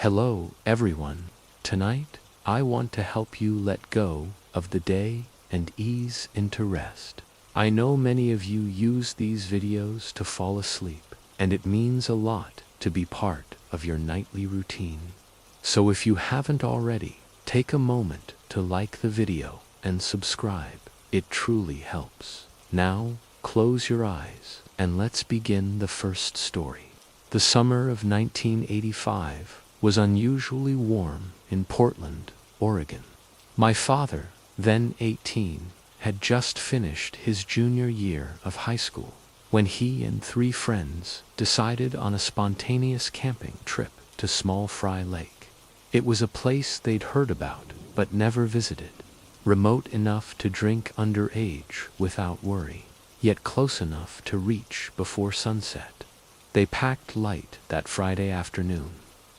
Hello, everyone. Tonight, I want to help you let go of the day and ease into rest. I know many of you use these videos to fall asleep, and it means a lot to be part of your nightly routine. So if you haven't already, take a moment to like the video and subscribe. It truly helps. Now, close your eyes and let's begin the first story. The summer of 1985 was unusually warm in Portland, Oregon. My father, then 18, had just finished his junior year of high school when he and 3 friends decided on a spontaneous camping trip to Small Fry Lake. It was a place they'd heard about but never visited, remote enough to drink underage without worry, yet close enough to reach before sunset. They packed light that Friday afternoon: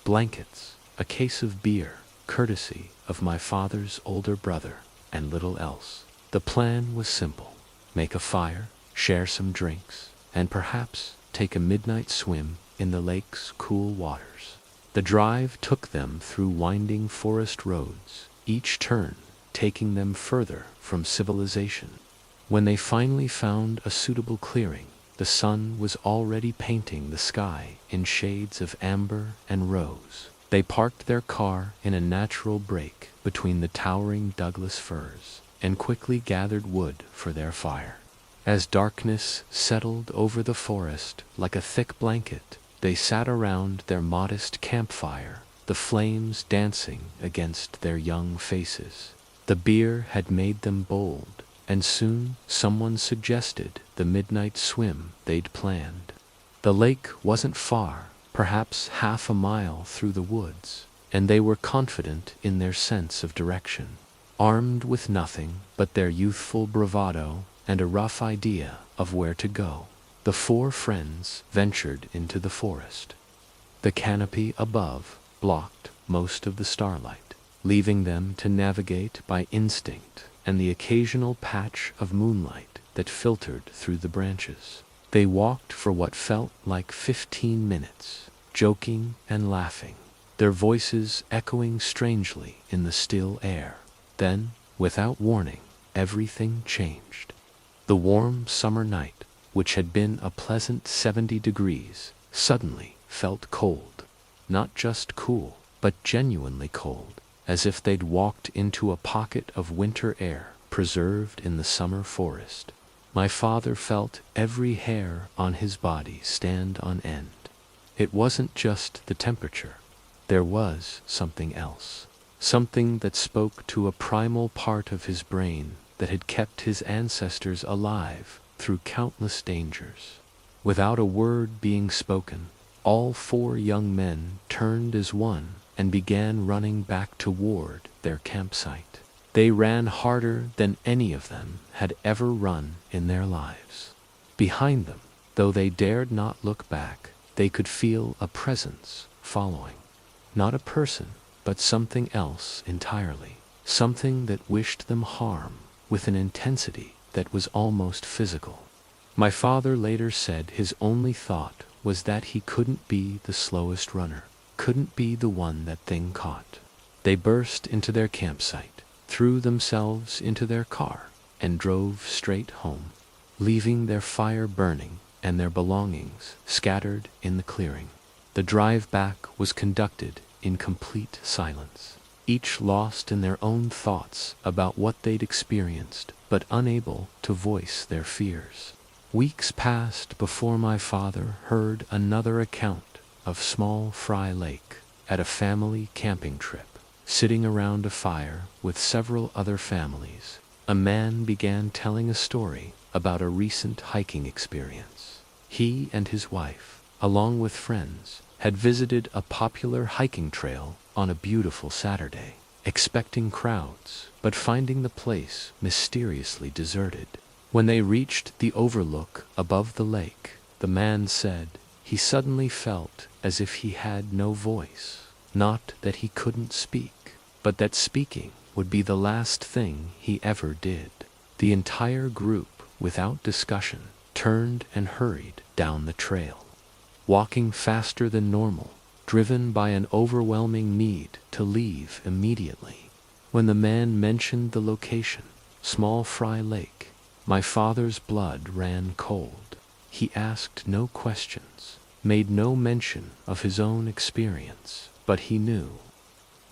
blankets, a case of beer, courtesy of my father's older brother, and little else. The plan was simple: make a fire, share some drinks, and perhaps take a midnight swim in the lake's cool waters. The drive took them through winding forest roads, each turn taking them further from civilization. When they finally found a suitable clearing, the sun was already painting the sky in shades of amber and rose. They parked their car in a natural break between the towering Douglas firs and quickly gathered wood for their fire. As darkness settled over the forest like a thick blanket, they sat around their modest campfire, the flames dancing against their young faces. The beer had made them bold, and soon someone suggested the midnight swim they'd planned. The lake wasn't far, perhaps half a mile through the woods, and they were confident in their sense of direction. Armed with nothing but their youthful bravado and a rough idea of where to go, the 4 friends ventured into the forest. The canopy above blocked most of the starlight, leaving them to navigate by instinct and the occasional patch of moonlight that filtered through the branches. They walked for what felt like 15 minutes, joking and laughing, their voices echoing strangely in the still air. Then, without warning, everything changed. The warm summer night, which had been a pleasant 70 degrees, suddenly felt cold. Not just cool, but genuinely cold, as if they'd walked into a pocket of winter air preserved in the summer forest. My father felt every hair on his body stand on end. It wasn't just the temperature. There was something else. Something that spoke to a primal part of his brain that had kept his ancestors alive through countless dangers. Without a word being spoken, all 4 young men turned as one and began running back toward their campsite. They ran harder than any of them had ever run in their lives. Behind them, though they dared not look back, they could feel a presence following. Not a person, but something else entirely. Something that wished them harm with an intensity that was almost physical. My father later said his only thought was that he couldn't be the slowest runner, couldn't be the one that thing caught. They burst into their campsite, threw themselves into their car, and drove straight home, leaving their fire burning and their belongings scattered in the clearing. The drive back was conducted in complete silence, each lost in their own thoughts about what they'd experienced, but unable to voice their fears. Weeks passed before my father heard another account of Small Fry Lake at a family camping trip. Sitting around a fire with several other families, a man began telling a story about a recent hiking experience. He and his wife, along with friends, had visited a popular hiking trail on a beautiful Saturday, expecting crowds, but finding the place mysteriously deserted. When they reached the overlook above the lake, the man said he suddenly felt as if he had no voice. Not that he couldn't speak, but that speaking would be the last thing he ever did. The entire group, without discussion, turned and hurried down the trail. Walking faster than normal, driven by an overwhelming need to leave immediately. When the man mentioned the location, Small Fry Lake, my father's blood ran cold. He asked no questions, made no mention of his own experience, but he knew.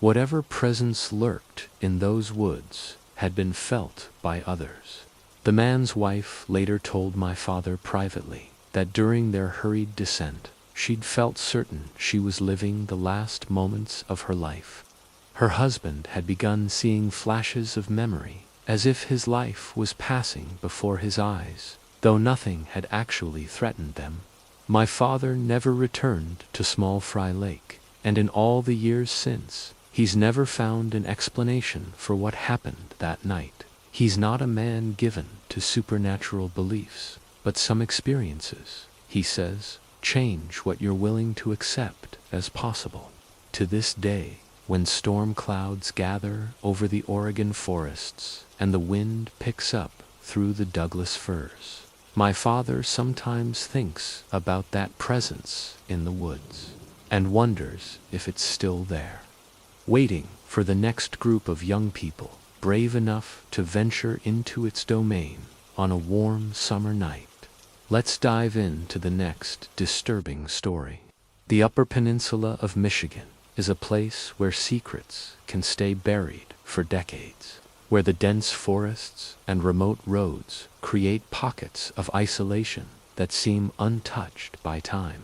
Whatever presence lurked in those woods had been felt by others. The man's wife later told my father privately that during their hurried descent, she'd felt certain she was living the last moments of her life. Her husband had begun seeing flashes of memory, as if his life was passing before his eyes, though nothing had actually threatened them. My father never returned to Small Fry Lake, and in all the years since, he's never found an explanation for what happened that night. He's not a man given to supernatural beliefs, but some experiences, he says, change what you're willing to accept as possible. To this day, when storm clouds gather over the Oregon forests and the wind picks up through the Douglas firs, my father sometimes thinks about that presence in the woods and wonders if it's still there, waiting for the next group of young people brave enough to venture into its domain on a warm summer night. Let's dive into the next disturbing story. The Upper Peninsula of Michigan is a place where secrets can stay buried for decades, where the dense forests and remote roads create pockets of isolation that seem untouched by time.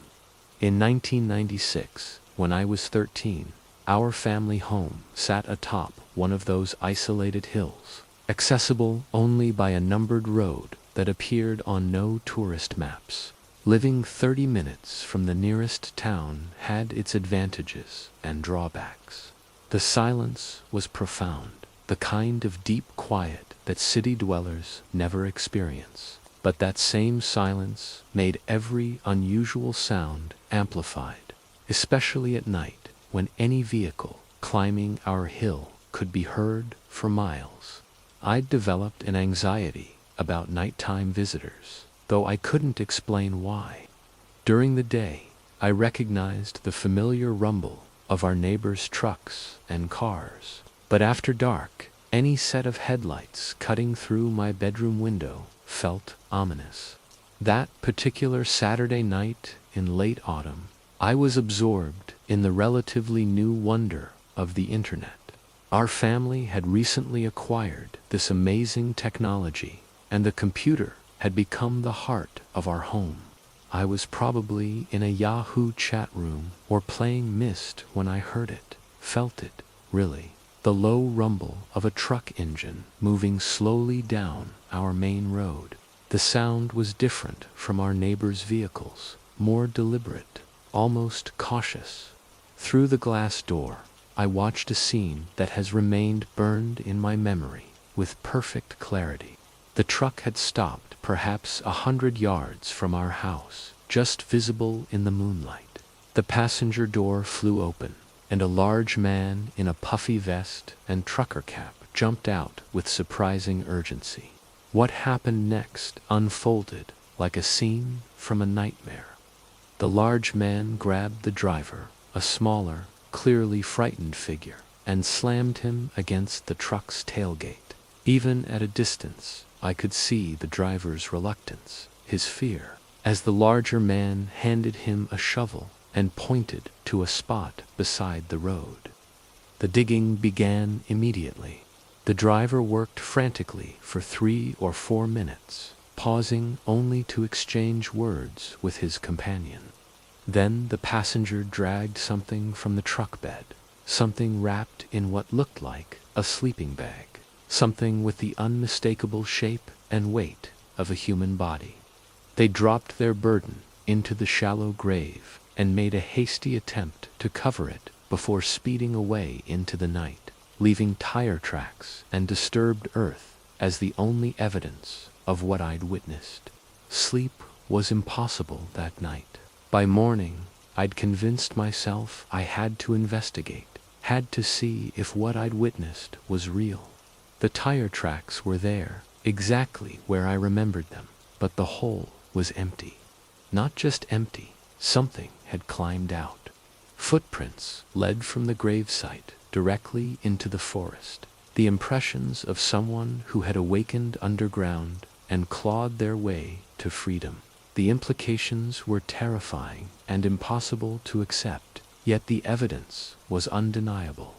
In 1996, when I was 13, our family home sat atop one of those isolated hills, accessible only by a numbered road that appeared on no tourist maps. Living 30 minutes from the nearest town had its advantages and drawbacks. The silence was profound, the kind of deep quiet that city dwellers never experience. But that same silence made every unusual sound amplified, especially at night, when any vehicle climbing our hill could be heard for miles. I'd developed an anxiety about nighttime visitors, though I couldn't explain why. During the day, I recognized the familiar rumble of our neighbors' trucks and cars, but after dark, any set of headlights cutting through my bedroom window felt ominous. That particular Saturday night in late autumn, I was absorbed in the relatively new wonder of the internet. Our family had recently acquired this amazing technology, and the computer had become the heart of our home. I was probably in a Yahoo chat room or playing Myst when I heard it, felt it, really. The low rumble of a truck engine moving slowly down our main road. The sound was different from our neighbors' vehicles, more deliberate, almost cautious. Through the glass door, I watched a scene that has remained burned in my memory with perfect clarity. The truck had stopped perhaps 100 yards from our house, just visible in the moonlight. The passenger door flew open, and a large man in a puffy vest and trucker cap jumped out with surprising urgency. What happened next unfolded like a scene from a nightmare. The large man grabbed the driver, a smaller, clearly frightened figure, and slammed him against the truck's tailgate. Even at a distance, I could see the driver's reluctance, his fear, as the larger man handed him a shovel and pointed to a spot beside the road. The digging began immediately. The driver worked frantically for 3 or 4 minutes, pausing only to exchange words with his companion. Then the passenger dragged something from the truck bed, something wrapped in what looked like a sleeping bag, something with the unmistakable shape and weight of a human body. They dropped their burden into the shallow grave and made a hasty attempt to cover it before speeding away into the night, leaving tire tracks and disturbed earth as the only evidence of what I'd witnessed. Sleep was impossible that night. By morning, I'd convinced myself I had to investigate, had to see if what I'd witnessed was real. The tire tracks were there, exactly where I remembered them, but the hole was empty. Not just empty, something had climbed out. Footprints led from the gravesite directly into the forest, the impressions of someone who had awakened underground and clawed their way to freedom. The implications were terrifying and impossible to accept, yet the evidence was undeniable.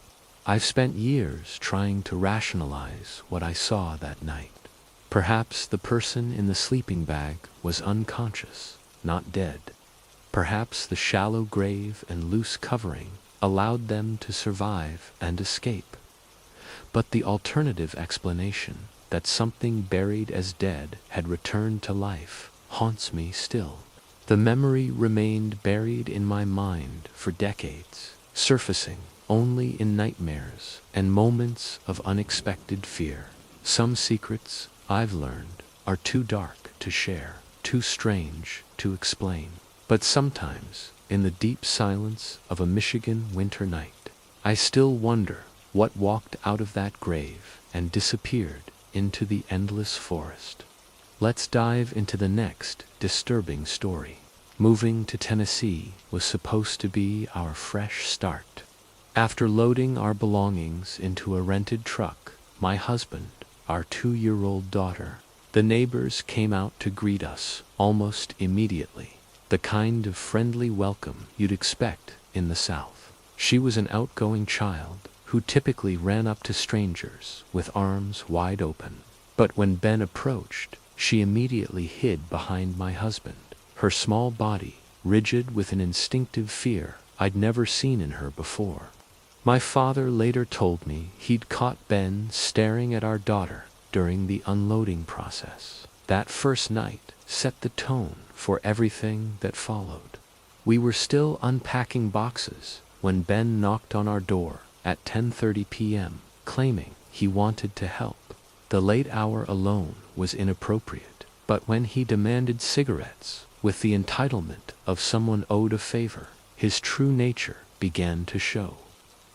I've spent years trying to rationalize what I saw that night. Perhaps the person in the sleeping bag was unconscious, not dead. Perhaps the shallow grave and loose covering allowed them to survive and escape. But the alternative explanation, that something buried as dead had returned to life, haunts me still. The memory remained buried in my mind for decades, surfacing only in nightmares and moments of unexpected fear. Some secrets, I've learned, are too dark to share, too strange to explain. But sometimes, in the deep silence of a Michigan winter night, I still wonder what walked out of that grave and disappeared into the endless forest. Let's dive into the next disturbing story. Moving to Tennessee was supposed to be our fresh start. After loading our belongings into a rented truck, my husband, our 2-year-old daughter, the neighbors came out to greet us almost immediately, the kind of friendly welcome you'd expect in the South. She was an outgoing child who typically ran up to strangers with arms wide open. But when Ben approached, she immediately hid behind my husband, her small body rigid with an instinctive fear I'd never seen in her before. My father later told me he'd caught Ben staring at our daughter during the unloading process. That first night set the tone for everything that followed. We were still unpacking boxes when Ben knocked on our door at 10:30 p.m., claiming he wanted to help. The late hour alone was inappropriate, but when he demanded cigarettes with the entitlement of someone owed a favor, his true nature began to show.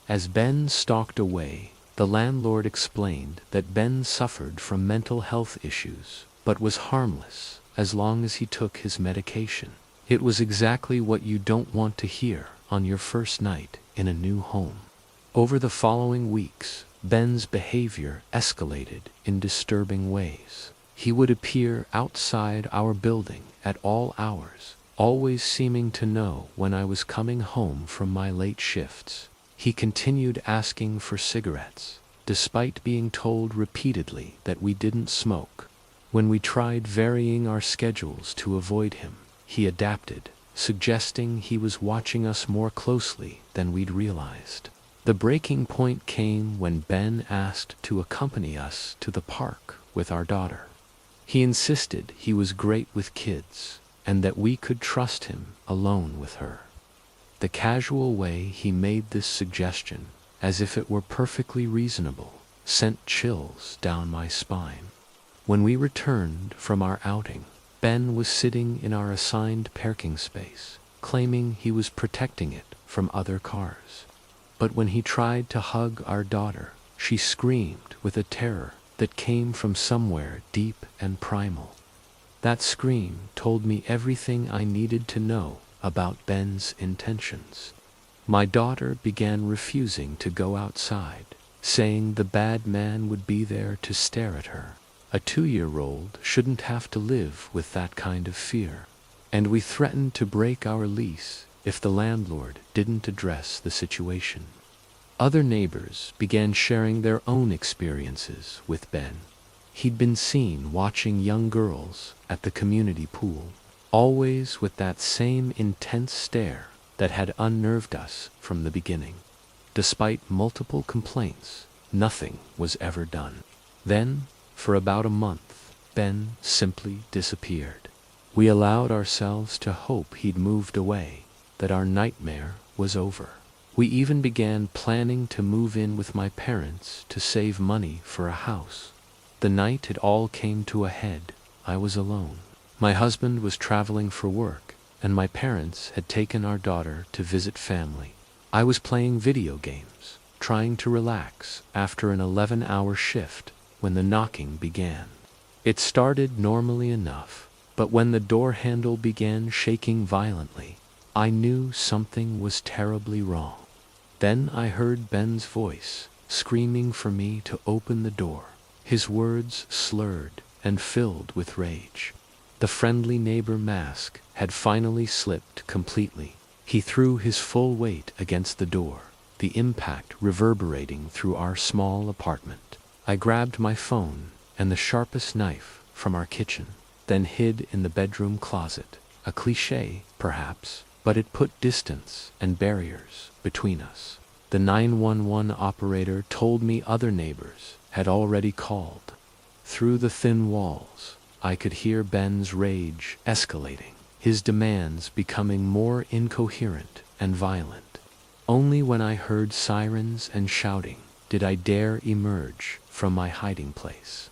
As Ben stalked away, the landlord explained that Ben suffered from mental health issues, but was harmless as long as he took his medication. It was exactly what you don't want to hear on your first night in a new home. Over the following weeks, Ben's behavior escalated in disturbing ways. He would appear outside our building at all hours, always seeming to know when I was coming home from my late shifts. He continued asking for cigarettes, despite being told repeatedly that we didn't smoke. When we tried varying our schedules to avoid him, he adapted, suggesting he was watching us more closely than we'd realized. The breaking point came when Ben asked to accompany us to the park with our daughter. He insisted he was great with kids and that we could trust him alone with her. The casual way he made this suggestion, as if it were perfectly reasonable, sent chills down my spine. When we returned from our outing, Ben was sitting in our assigned parking space, claiming he was protecting it from other cars. But when he tried to hug our daughter, she screamed with a terror that came from somewhere deep and primal. That scream told me everything I needed to know about Ben's intentions. My daughter began refusing to go outside, saying the bad man would be there to stare at her. A 2-year-old shouldn't have to live with that kind of fear. And we threatened to break our lease if the landlord didn't address the situation. Other neighbors began sharing their own experiences with Ben. He'd been seen watching young girls at the community pool, always with that same intense stare that had unnerved us from the beginning. Despite multiple complaints, nothing was ever done. Then, for about a month, Ben simply disappeared. We allowed ourselves to hope he'd moved away, that our nightmare was over. We even began planning to move in with my parents to save money for a house. The night it all came to a head, I was alone. My husband was traveling for work, and my parents had taken our daughter to visit family. I was playing video games, trying to relax after an 11-hour shift when the knocking began. It started normally enough, but when the door handle began shaking violently, I knew something was terribly wrong. Then I heard Ben's voice, screaming for me to open the door, his words slurred and filled with rage. The friendly neighbor mask had finally slipped completely. He threw his full weight against the door, the impact reverberating through our small apartment. I grabbed my phone and the sharpest knife from our kitchen, then hid in the bedroom closet. A cliché, perhaps, but it put distance and barriers between us. The 911 operator told me other neighbors had already called. Through the thin walls, I could hear Ben's rage escalating, his demands becoming more incoherent and violent. Only when I heard sirens and shouting did I dare emerge from my hiding place.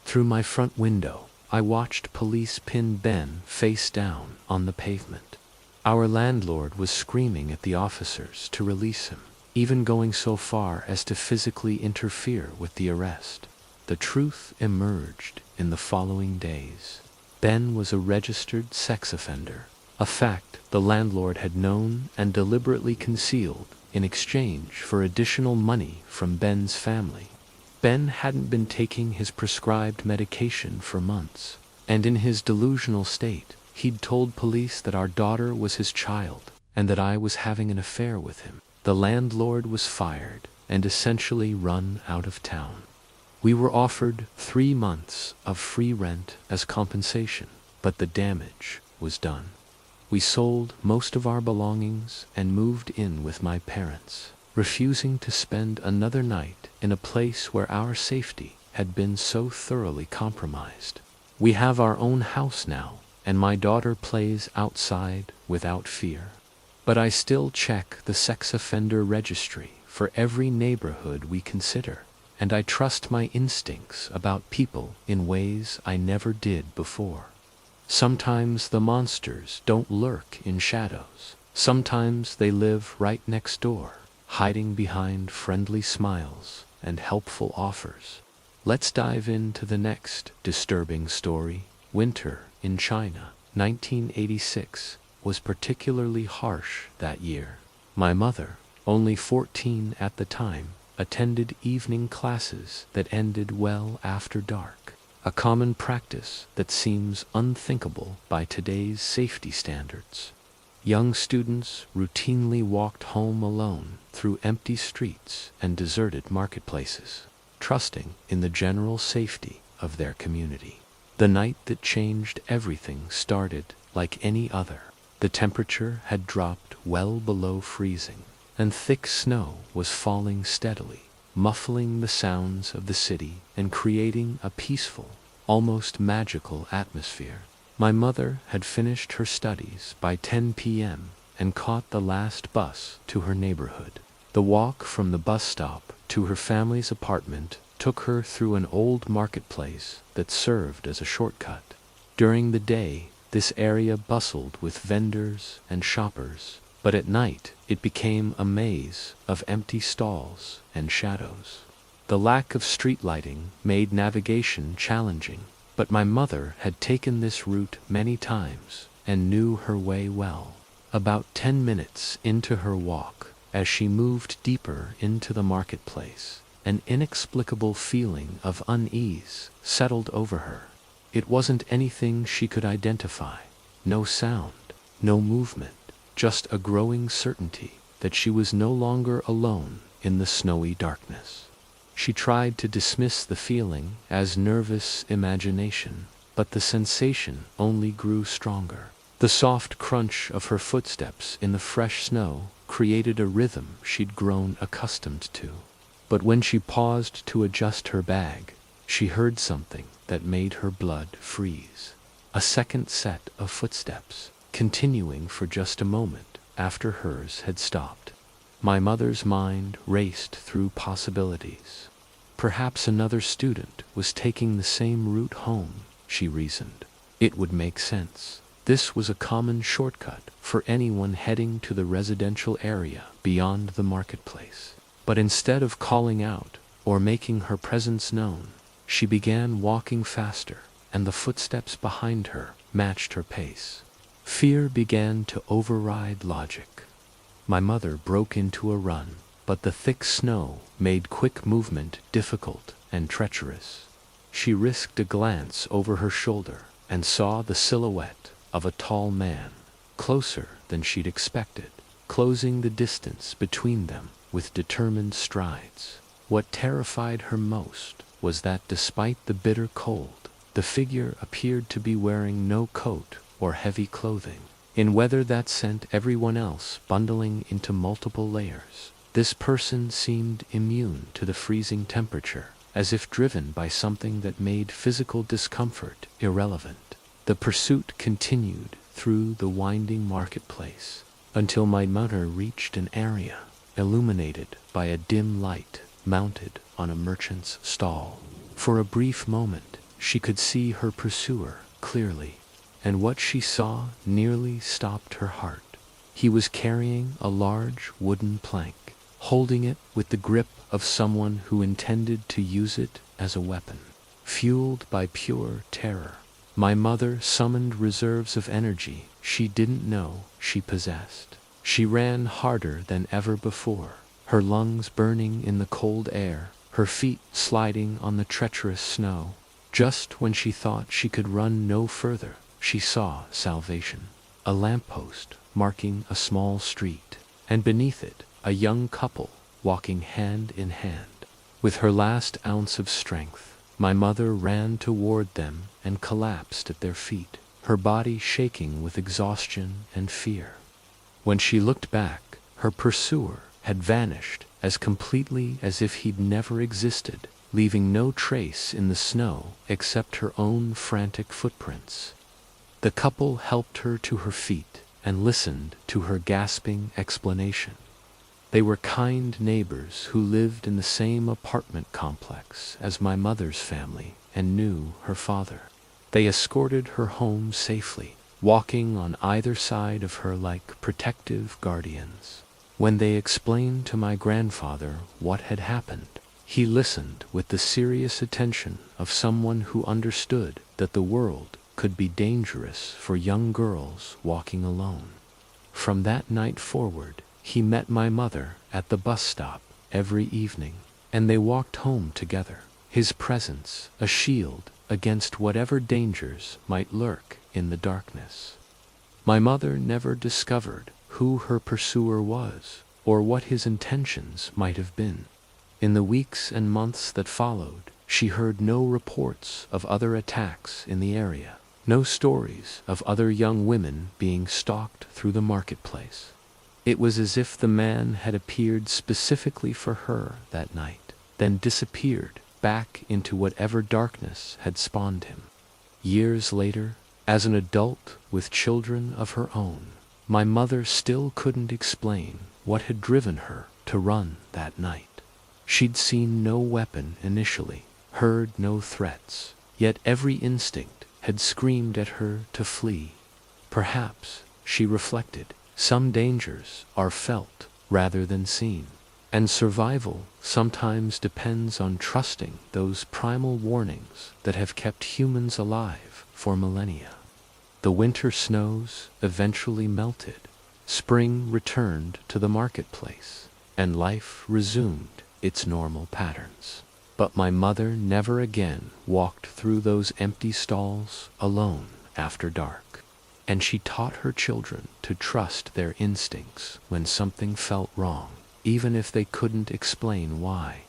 Through my front window, I watched police pin Ben face down on the pavement. Our landlord was screaming at the officers to release him, even going so far as to physically interfere with the arrest. The truth emerged in the following days. Ben was a registered sex offender, a fact the landlord had known and deliberately concealed in exchange for additional money from Ben's family. Ben hadn't been taking his prescribed medication for months, and in his delusional state, he'd told police that our daughter was his child and that I was having an affair with him. The landlord was fired and essentially run out of town. We were offered 3 months of free rent as compensation, but the damage was done. We sold most of our belongings and moved in with my parents, refusing to spend another night in a place where our safety had been so thoroughly compromised. We have our own house now, and my daughter plays outside without fear. But I still check the sex offender registry for every neighborhood we consider, and I trust my instincts about people in ways I never did before. Sometimes the monsters don't lurk in shadows. Sometimes they live right next door, hiding behind friendly smiles and helpful offers. Let's dive into the next disturbing story. Winter in China, 1986, was particularly harsh that year. My mother, only 14 at the time, attended evening classes that ended well after dark, a common practice that seems unthinkable by today's safety standards. Young students routinely walked home alone through empty streets and deserted marketplaces, trusting in the general safety of their community. The night that changed everything started like any other. The temperature had dropped well below freezing, and thick snow was falling steadily, muffling the sounds of the city and creating a peaceful, almost magical atmosphere. My mother had finished her studies by 10 p.m. and caught the last bus to her neighborhood. The walk from the bus stop to her family's apartment took her through an old marketplace that served as a shortcut. During the day, this area bustled with vendors and shoppers, but at night it became a maze of empty stalls and shadows. The lack of street lighting made navigation challenging, but my mother had taken this route many times and knew her way well. About 10 minutes into her walk, as she moved deeper into the marketplace, an inexplicable feeling of unease settled over her. It wasn't anything she could identify. No sound, no movement, just a growing certainty that she was no longer alone in the snowy darkness. She tried to dismiss the feeling as nervous imagination, but the sensation only grew stronger. The soft crunch of her footsteps in the fresh snow created a rhythm she'd grown accustomed to. But when she paused to adjust her bag, she heard something that made her blood freeze. A second set of footsteps, continuing for just a moment after hers had stopped. My mother's mind raced through possibilities. Perhaps another student was taking the same route home, she reasoned. It would make sense. This was a common shortcut for anyone heading to the residential area beyond the marketplace. But instead of calling out or making her presence known, she began walking faster, and the footsteps behind her matched her pace. Fear began to override logic. My mother broke into a run, but the thick snow made quick movement difficult and treacherous. She risked a glance over her shoulder and saw the silhouette of a tall man, closer than she'd expected, closing the distance between them with determined strides. What terrified her most was that despite the bitter cold, the figure appeared to be wearing no coat or heavy clothing. In weather that sent everyone else bundling into multiple layers, this person seemed immune to the freezing temperature, as if driven by something that made physical discomfort irrelevant. The pursuit continued through the winding marketplace until my mother reached an area illuminated by a dim light mounted on a merchant's stall. For a brief moment, she could see her pursuer clearly, and what she saw nearly stopped her heart. He was carrying a large wooden plank, holding it with the grip of someone who intended to use it as a weapon. Fueled by pure terror, my mother summoned reserves of energy she didn't know she possessed. She ran harder than ever before, her lungs burning in the cold air, her feet sliding on the treacherous snow. Just when she thought she could run no further, she saw salvation. A lamppost marking a small street, and beneath it, a young couple walking hand in hand. With her last ounce of strength, my mother ran toward them and collapsed at their feet, her body shaking with exhaustion and fear. When she looked back, her pursuer had vanished as completely as if he'd never existed, leaving no trace in the snow except her own frantic footprints. The couple helped her to her feet and listened to her gasping explanation. They were kind neighbors who lived in the same apartment complex as my mother's family and knew her father. They escorted her home safely, walking on either side of her like protective guardians. When they explained to my grandfather what had happened, he listened with the serious attention of someone who understood that the world could be dangerous for young girls walking alone. From that night forward, he met my mother at the bus stop every evening, and they walked home together, his presence a shield against whatever dangers might lurk in the darkness. My mother never discovered who her pursuer was or what his intentions might have been. In the weeks and months that followed, she heard no reports of other attacks in the area, no stories of other young women being stalked through the marketplace. It was as if the man had appeared specifically for her that night, then disappeared back into whatever darkness had spawned him. Years later, as an adult with children of her own, my mother still couldn't explain what had driven her to run that night. She'd seen no weapon initially, heard no threats, yet every instinct had screamed at her to flee. Perhaps, she reflected, some dangers are felt rather than seen, and survival sometimes depends on trusting those primal warnings that have kept humans alive for millennia. The winter snows eventually melted, spring returned to the marketplace, and life resumed its normal patterns. But my mother never again walked through those empty stalls alone after dark, and she taught her children to trust their instincts when something felt wrong, even if they couldn't explain why.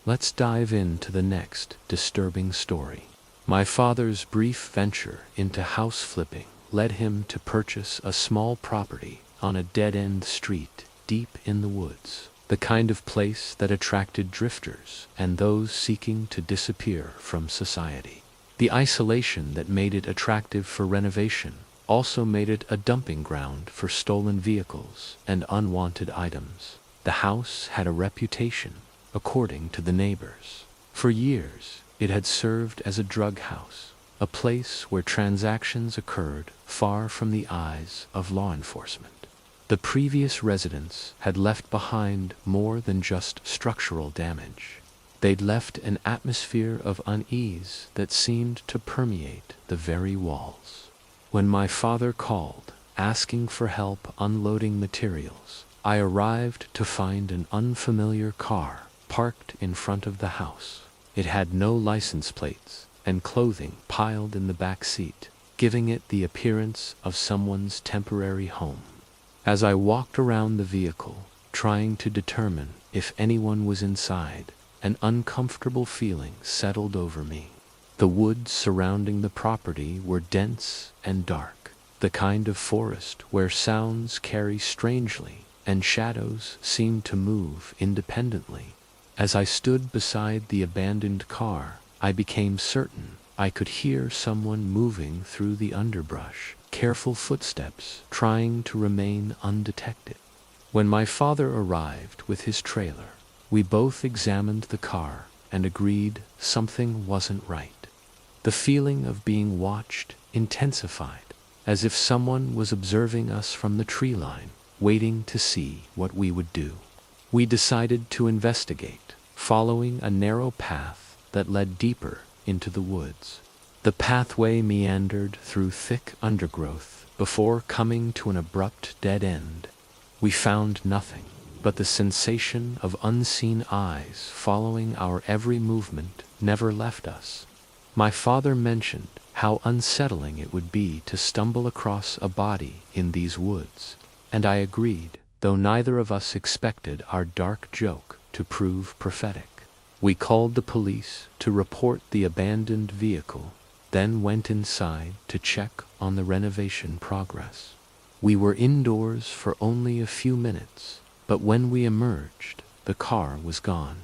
Let's dive into the next disturbing story. My father's brief venture into house flipping led him to purchase a small property on a dead-end street deep in the woods, the kind of place that attracted drifters and those seeking to disappear from society. The isolation that made it attractive for renovation also made it a dumping ground for stolen vehicles and unwanted items. The house had a reputation, according to the neighbors. For years, it had served as a drug house, a place where transactions occurred far from the eyes of law enforcement. The previous residents had left behind more than just structural damage. They'd left an atmosphere of unease that seemed to permeate the very walls. When my father called, asking for help unloading materials, I arrived to find an unfamiliar car parked in front of the house. It had no license plates and clothing piled in the back seat, giving it the appearance of someone's temporary home. As I walked around the vehicle, trying to determine if anyone was inside, an uncomfortable feeling settled over me. The woods surrounding the property were dense and dark, the kind of forest where sounds carry strangely and shadows seem to move independently. As I stood beside the abandoned car, I became certain I could hear someone moving through the underbrush, careful footsteps trying to remain undetected. When my father arrived with his trailer, we both examined the car and agreed something wasn't right. The feeling of being watched intensified, as if someone was observing us from the tree line, waiting to see what we would do. We decided to investigate, following a narrow path that led deeper into the woods. The pathway meandered through thick undergrowth before coming to an abrupt dead end. We found nothing, but the sensation of unseen eyes following our every movement never left us. My father mentioned how unsettling it would be to stumble across a body in these woods, and I agreed, though neither of us expected our dark joke to prove prophetic. We called the police to report the abandoned vehicle, then went inside to check on the renovation progress. We were indoors for only a few minutes, but when we emerged, the car was gone.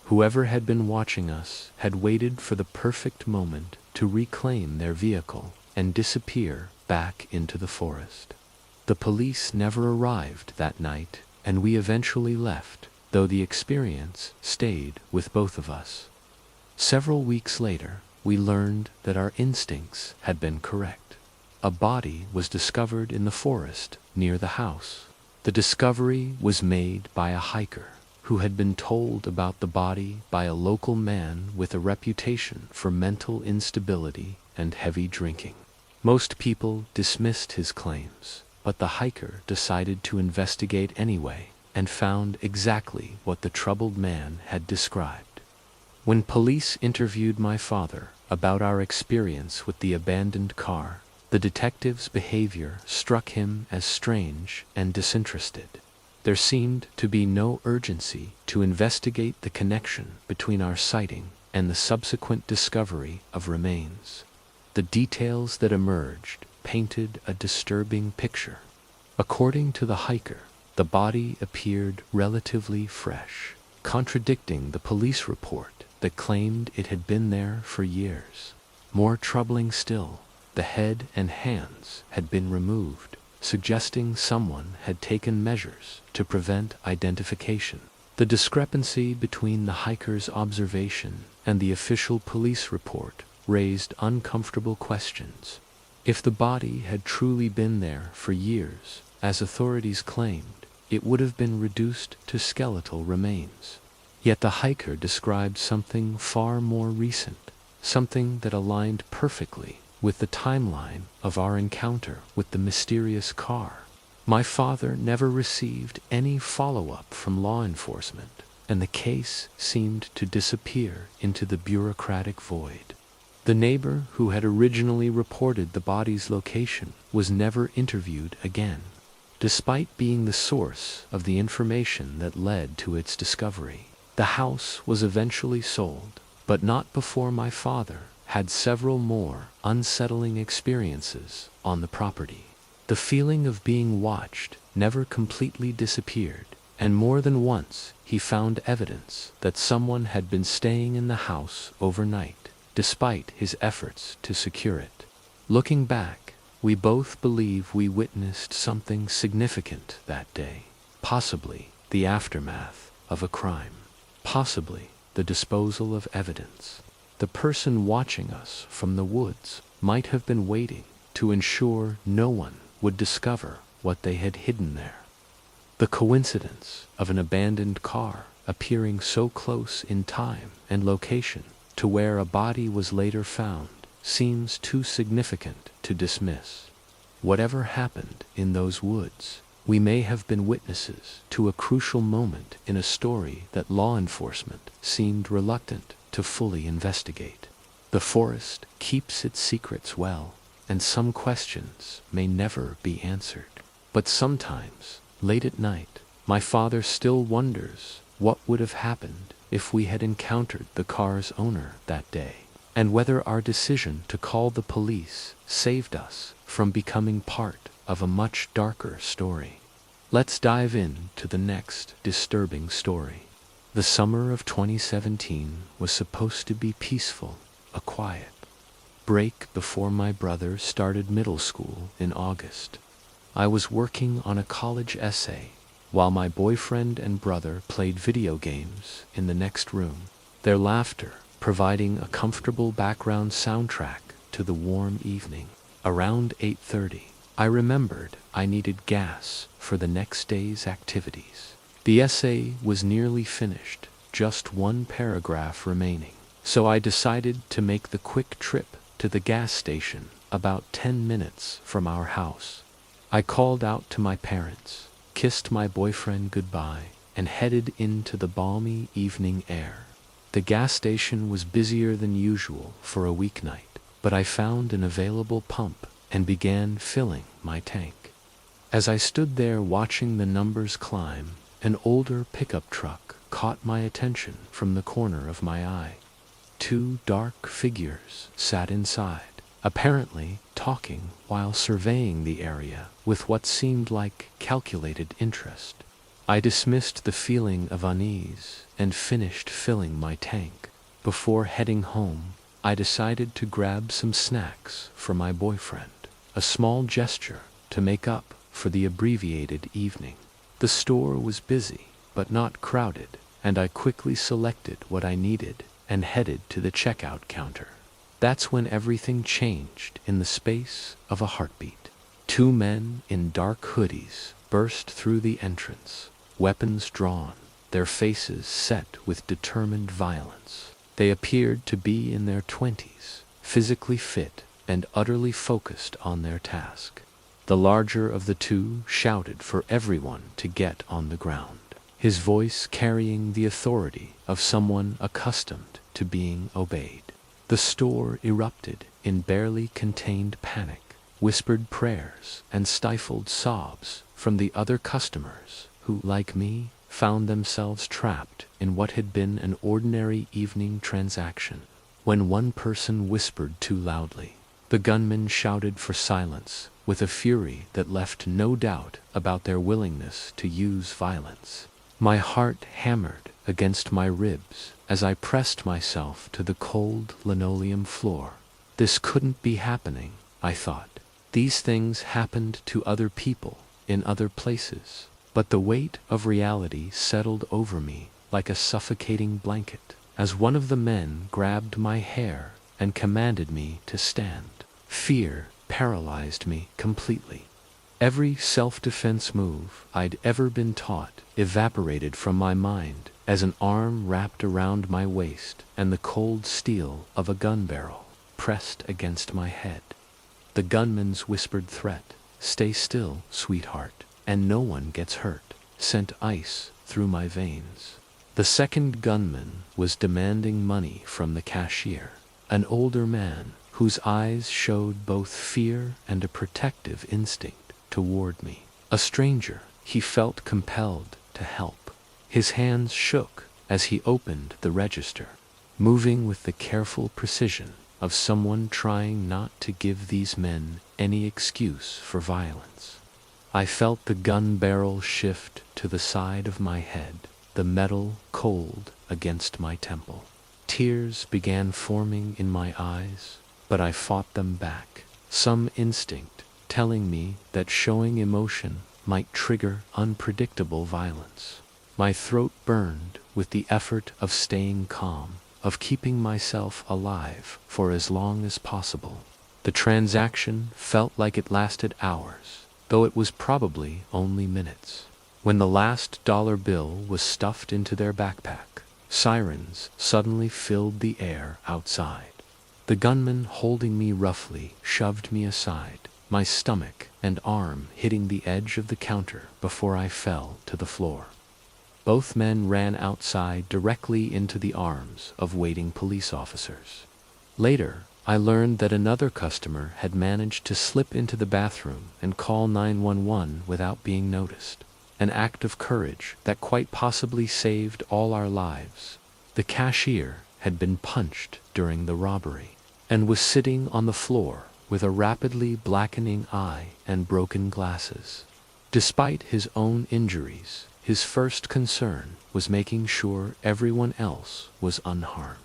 Whoever had been watching us had waited for the perfect moment to reclaim their vehicle and disappear back into the forest. The police never arrived that night, and we eventually left, though the experience stayed with both of us. Several weeks later, we learned that our instincts had been correct. A body was discovered in the forest near the house. The discovery was made by a hiker who had been told about the body by a local man with a reputation for mental instability and heavy drinking. Most people dismissed his claims, but the hiker decided to investigate anyway and found exactly what the troubled man had described. When police interviewed my father about our experience with the abandoned car, the detective's behavior struck him as strange and disinterested. There seemed to be no urgency to investigate the connection between our sighting and the subsequent discovery of remains. The details that emerged painted a disturbing picture. According to the hiker, the body appeared relatively fresh, contradicting the police report that claimed it had been there for years. More troubling still, the head and hands had been removed, suggesting someone had taken measures to prevent identification. The discrepancy between the hiker's observation and the official police report raised uncomfortable questions. If the body had truly been there for years, as authorities claimed, it would have been reduced to skeletal remains. Yet the hiker described something far more recent, something that aligned perfectly with the timeline of our encounter with the mysterious car. My father never received any follow-up from law enforcement, and the case seemed to disappear into the bureaucratic void. The neighbor who had originally reported the body's location was never interviewed again, despite being the source of the information that led to its discovery. The house was eventually sold, but not before my father had several more unsettling experiences on the property. The feeling of being watched never completely disappeared, and more than once he found evidence that someone had been staying in the house overnight, despite his efforts to secure it. Looking back, we both believe we witnessed something significant that day, possibly the aftermath of a crime, possibly the disposal of evidence. The person watching us from the woods might have been waiting to ensure no one would discover what they had hidden there. The coincidence of an abandoned car appearing so close in time and location to where a body was later found seems too significant to dismiss. Whatever happened in those woods, we may have been witnesses to a crucial moment in a story that law enforcement seemed reluctant to fully investigate. The forest keeps its secrets well, and some questions may never be answered. But sometimes, late at night, my father still wonders what would have happened if we had encountered the car's owner that day, and whether our decision to call the police saved us from becoming part of a much darker story. Let's dive into the next disturbing story. The summer of 2017 was supposed to be peaceful, a quiet break before my brother started middle school in August. I was working on a college essay while my boyfriend and brother played video games in the next room, their laughter providing a comfortable background soundtrack to the warm evening. Around 8:30, I remembered I needed gas for the next day's activities. The essay was nearly finished, just one paragraph remaining, so I decided to make the quick trip to the gas station about 10 minutes from our house. I called out to my parents, kissed my boyfriend goodbye, and headed into the balmy evening air. The gas station was busier than usual for a weeknight, but I found an available pump and began filling my tank. As I stood there watching the numbers climb, an older pickup truck caught my attention from the corner of my eye. Two dark figures sat inside, apparently talking while surveying the area with what seemed like calculated interest. I dismissed the feeling of unease and finished filling my tank. Before heading home, I decided to grab some snacks for my boyfriend, a small gesture to make up for the abbreviated evening. The store was busy, but not crowded, and I quickly selected what I needed and headed to the checkout counter. That's when everything changed in the space of a heartbeat. Two men in dark hoodies burst through the entrance, weapons drawn, their faces set with determined violence. They appeared to be in their 20s, physically fit and utterly focused on their task. The larger of the two shouted for everyone to get on the ground, his voice carrying the authority of someone accustomed to being obeyed. The store erupted in barely contained panic, whispered prayers and stifled sobs from the other customers who, like me, found themselves trapped in what had been an ordinary evening transaction. When one person whispered too loudly, the gunman shouted for silence with a fury that left no doubt about their willingness to use violence. My heart hammered against my ribs as I pressed myself to the cold linoleum floor. This couldn't be happening, I thought. These things happened to other people in other places, but the weight of reality settled over me like a suffocating blanket as one of the men grabbed my hair and commanded me to stand. Fear paralyzed me completely. Every self-defense move I'd ever been taught evaporated from my mind as an arm wrapped around my waist and the cold steel of a gun barrel pressed against my head. The gunman's whispered threat, "Stay still, sweetheart, and no one gets hurt," sent ice through my veins. The second gunman was demanding money from the cashier, an older man whose eyes showed both fear and a protective instinct toward me. A stranger, he felt compelled to help. His hands shook as he opened the register, moving with the careful precision of someone trying not to give these men any excuse for violence. I felt the gun barrel shift to the side of my head, the metal cold against my temple. Tears began forming in my eyes, but I fought them back, some instinct telling me that showing emotion might trigger unpredictable violence. My throat burned with the effort of staying calm, of keeping myself alive for as long as possible. The transaction felt like it lasted hours, though it was probably only minutes. When the last dollar bill was stuffed into their backpack, sirens suddenly filled the air outside. The gunman holding me roughly shoved me aside, my stomach and arm hitting the edge of the counter before I fell to the floor. Both men ran outside directly into the arms of waiting police officers. Later, I learned that another customer had managed to slip into the bathroom and call 911 without being noticed, an act of courage that quite possibly saved all our lives. The cashier had been punched during the robbery and was sitting on the floor with a rapidly blackening eye and broken glasses. Despite his own injuries, his first concern was making sure everyone else was unharmed.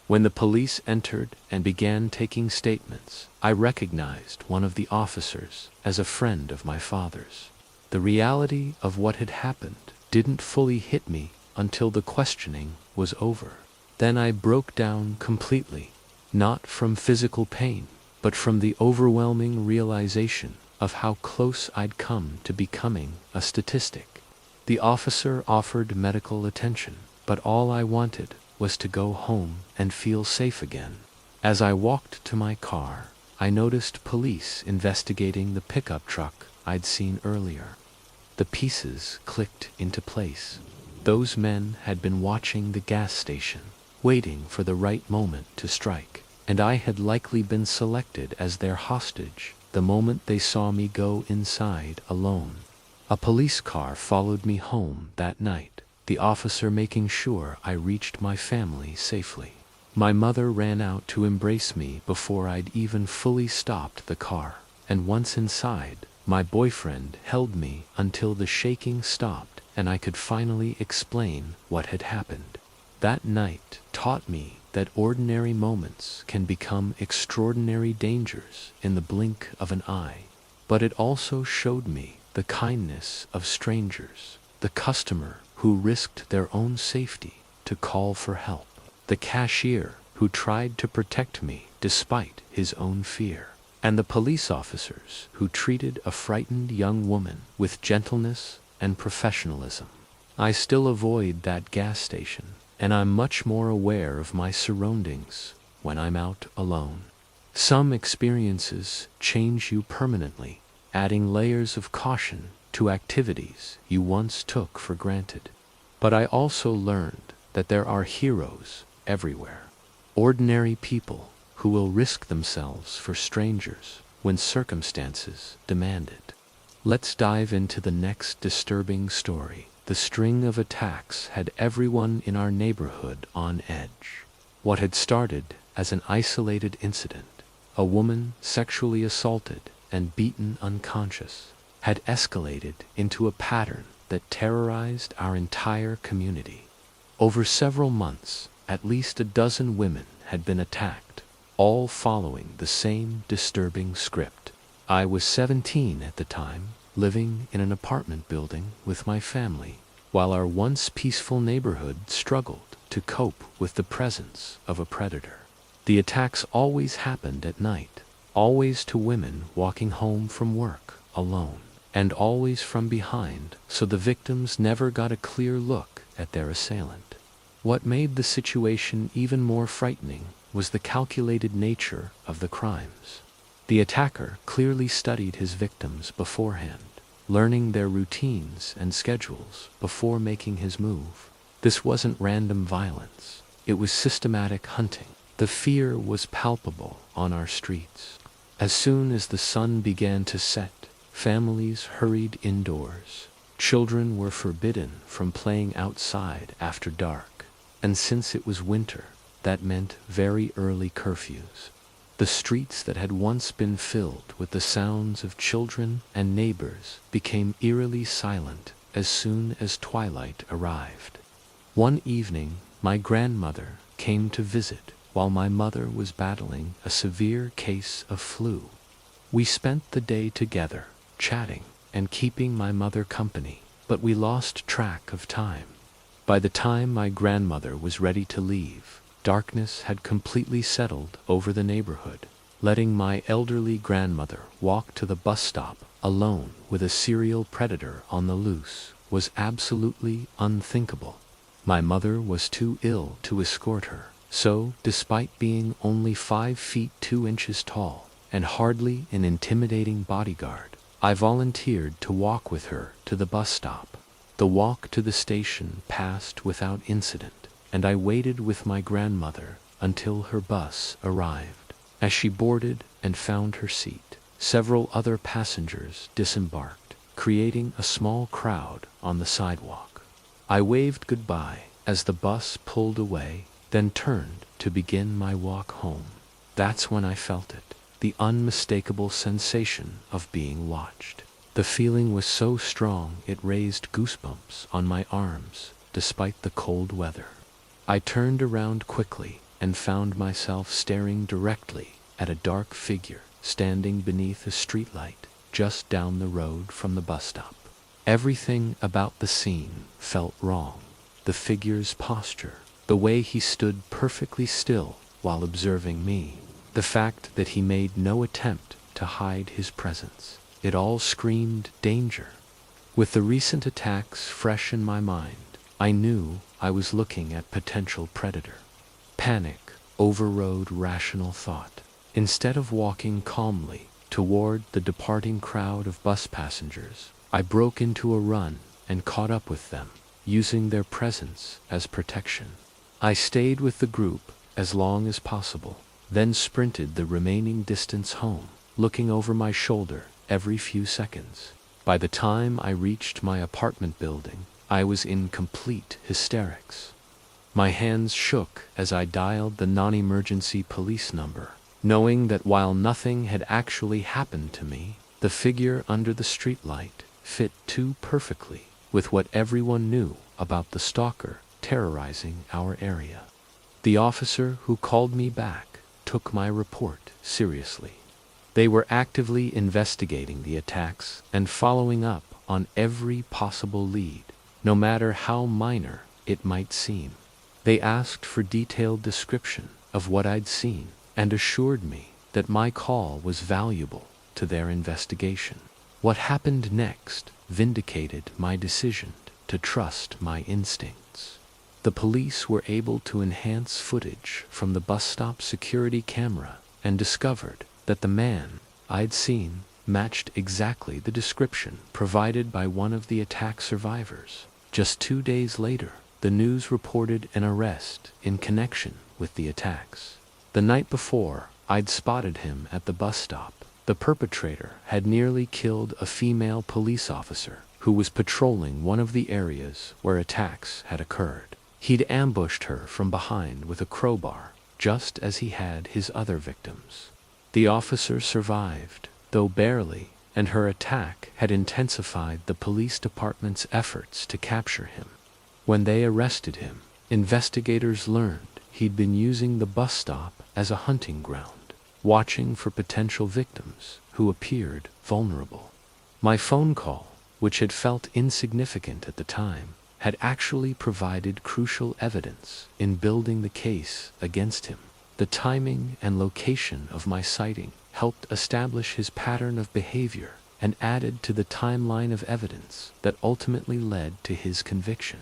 When the police entered and began taking statements, I recognized one of the officers as a friend of my father's. The reality of what had happened didn't fully hit me until the questioning was over. Then I broke down completely, not from physical pain, but from the overwhelming realization of how close I'd come to becoming a statistic. The officer offered medical attention, but all I wanted was to go home and feel safe again. As I walked to my car, I noticed police investigating the pickup truck I'd seen earlier. The pieces clicked into place. Those men had been watching the gas station, waiting for the right moment to strike, and I had likely been selected as their hostage the moment they saw me go inside alone. A police car followed me home that night, the officer making sure I reached my family safely. My mother ran out to embrace me before I'd even fully stopped the car, and once inside, my boyfriend held me until the shaking stopped and I could finally explain what had happened. That night taught me that ordinary moments can become extraordinary dangers in the blink of an eye, but it also showed me the kindness of strangers, the customer who risked their own safety to call for help, the cashier who tried to protect me despite his own fear, and the police officers who treated a frightened young woman with gentleness and professionalism. I still avoid that gas station, and I'm much more aware of my surroundings when I'm out alone. Some experiences change you permanently, adding layers of caution to activities you once took for granted. But I also learned that there are heroes everywhere, ordinary people who will risk themselves for strangers when circumstances demand it. Let's dive into the next disturbing story. The string of attacks had everyone in our neighborhood on edge. What had started as an isolated incident, a woman sexually assaulted and beaten unconscious, had escalated into a pattern that terrorized our entire community. Over several months, at least a dozen women had been attacked, all following the same disturbing script. I was 17 at the time, living in an apartment building with my family, while our once peaceful neighborhood struggled to cope with the presence of a predator. The attacks always happened at night, always to women walking home from work alone, and always from behind, so the victims never got a clear look at their assailant. What made the situation even more frightening was the calculated nature of the crimes. The attacker clearly studied his victims beforehand, learning their routines and schedules before making his move. This wasn't random violence. It was systematic hunting. The fear was palpable on our streets. As soon as the sun began to set, families hurried indoors. Children were forbidden from playing outside after dark, and since it was winter, that meant very early curfews. The streets that had once been filled with the sounds of children and neighbors became eerily silent as soon as twilight arrived. One evening, my grandmother came to visit while my mother was battling a severe case of flu. We spent the day together, chatting and keeping my mother company, but we lost track of time. By the time my grandmother was ready to leave, darkness had completely settled over the neighborhood. Letting my elderly grandmother walk to the bus stop alone with a serial predator on the loose was absolutely unthinkable. My mother was too ill to escort her, so, despite being only 5 feet 2 inches tall, and hardly an intimidating bodyguard, I volunteered to walk with her to the bus stop. The walk to the station passed without incident, and I waited with my grandmother until her bus arrived. As she boarded and found her seat, several other passengers disembarked, creating a small crowd on the sidewalk. I waved goodbye as the bus pulled away, then turned to begin my walk home. That's when I felt it, the unmistakable sensation of being watched. The feeling was so strong it raised goosebumps on my arms, despite the cold weather. I turned around quickly and found myself staring directly at a dark figure standing beneath a streetlight just down the road from the bus stop. Everything about the scene felt wrong. The figure's posture, the way he stood perfectly still while observing me, the fact that he made no attempt to hide his presence. It all screamed danger. With the recent attacks fresh in my mind, I knew I was looking at potential predator. Panic overrode rational thought. Instead of walking calmly toward the departing crowd of bus passengers, I broke into a run and caught up with them, using their presence as protection. I stayed with the group as long as possible, then sprinted the remaining distance home, looking over my shoulder every few seconds. By the time I reached my apartment building, I was in complete hysterics. My hands shook as I dialed the non-emergency police number, knowing that while nothing had actually happened to me, the figure under the streetlight fit too perfectly with what everyone knew about the stalker terrorizing our area. The officer who called me back took my report seriously. They were actively investigating the attacks and following up on every possible lead, no matter how minor it might seem. They asked for detailed description of what I'd seen and assured me that my call was valuable to their investigation. What happened next vindicated my decision to trust my instincts. The police were able to enhance footage from the bus stop security camera and discovered that the man I'd seen matched exactly the description provided by one of the attack survivors. Just 2 days later, the news reported an arrest in connection with the attacks. The night before, I'd spotted him at the bus stop. The perpetrator had nearly killed a female police officer who was patrolling one of the areas where attacks had occurred. He'd ambushed her from behind with a crowbar, just as he had his other victims. The officer survived, though barely, and her attack had intensified the police department's efforts to capture him. When they arrested him, investigators learned he'd been using the bus stop as a hunting ground, watching for potential victims who appeared vulnerable. My phone call, which had felt insignificant at the time, had actually provided crucial evidence in building the case against him. The timing and location of my sighting helped establish his pattern of behavior and added to the timeline of evidence that ultimately led to his conviction.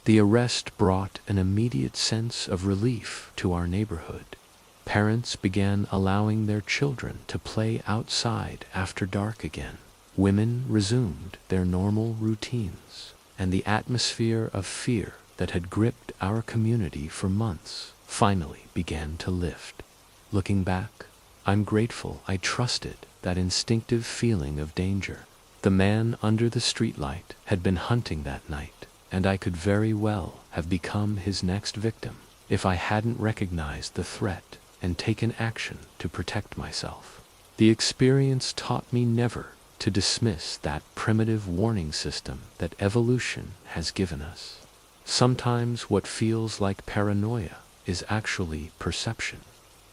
The arrest brought an immediate sense of relief to our neighborhood. Parents began allowing their children to play outside after dark again. Women resumed their normal routines, and the atmosphere of fear that had gripped our community for months finally began to lift. Looking back, I'm grateful I trusted that instinctive feeling of danger. The man under the streetlight had been hunting that night, and I could very well have become his next victim if I hadn't recognized the threat and taken action to protect myself. The experience taught me never to dismiss that primitive warning system that evolution has given us. Sometimes what feels like paranoia is actually perception,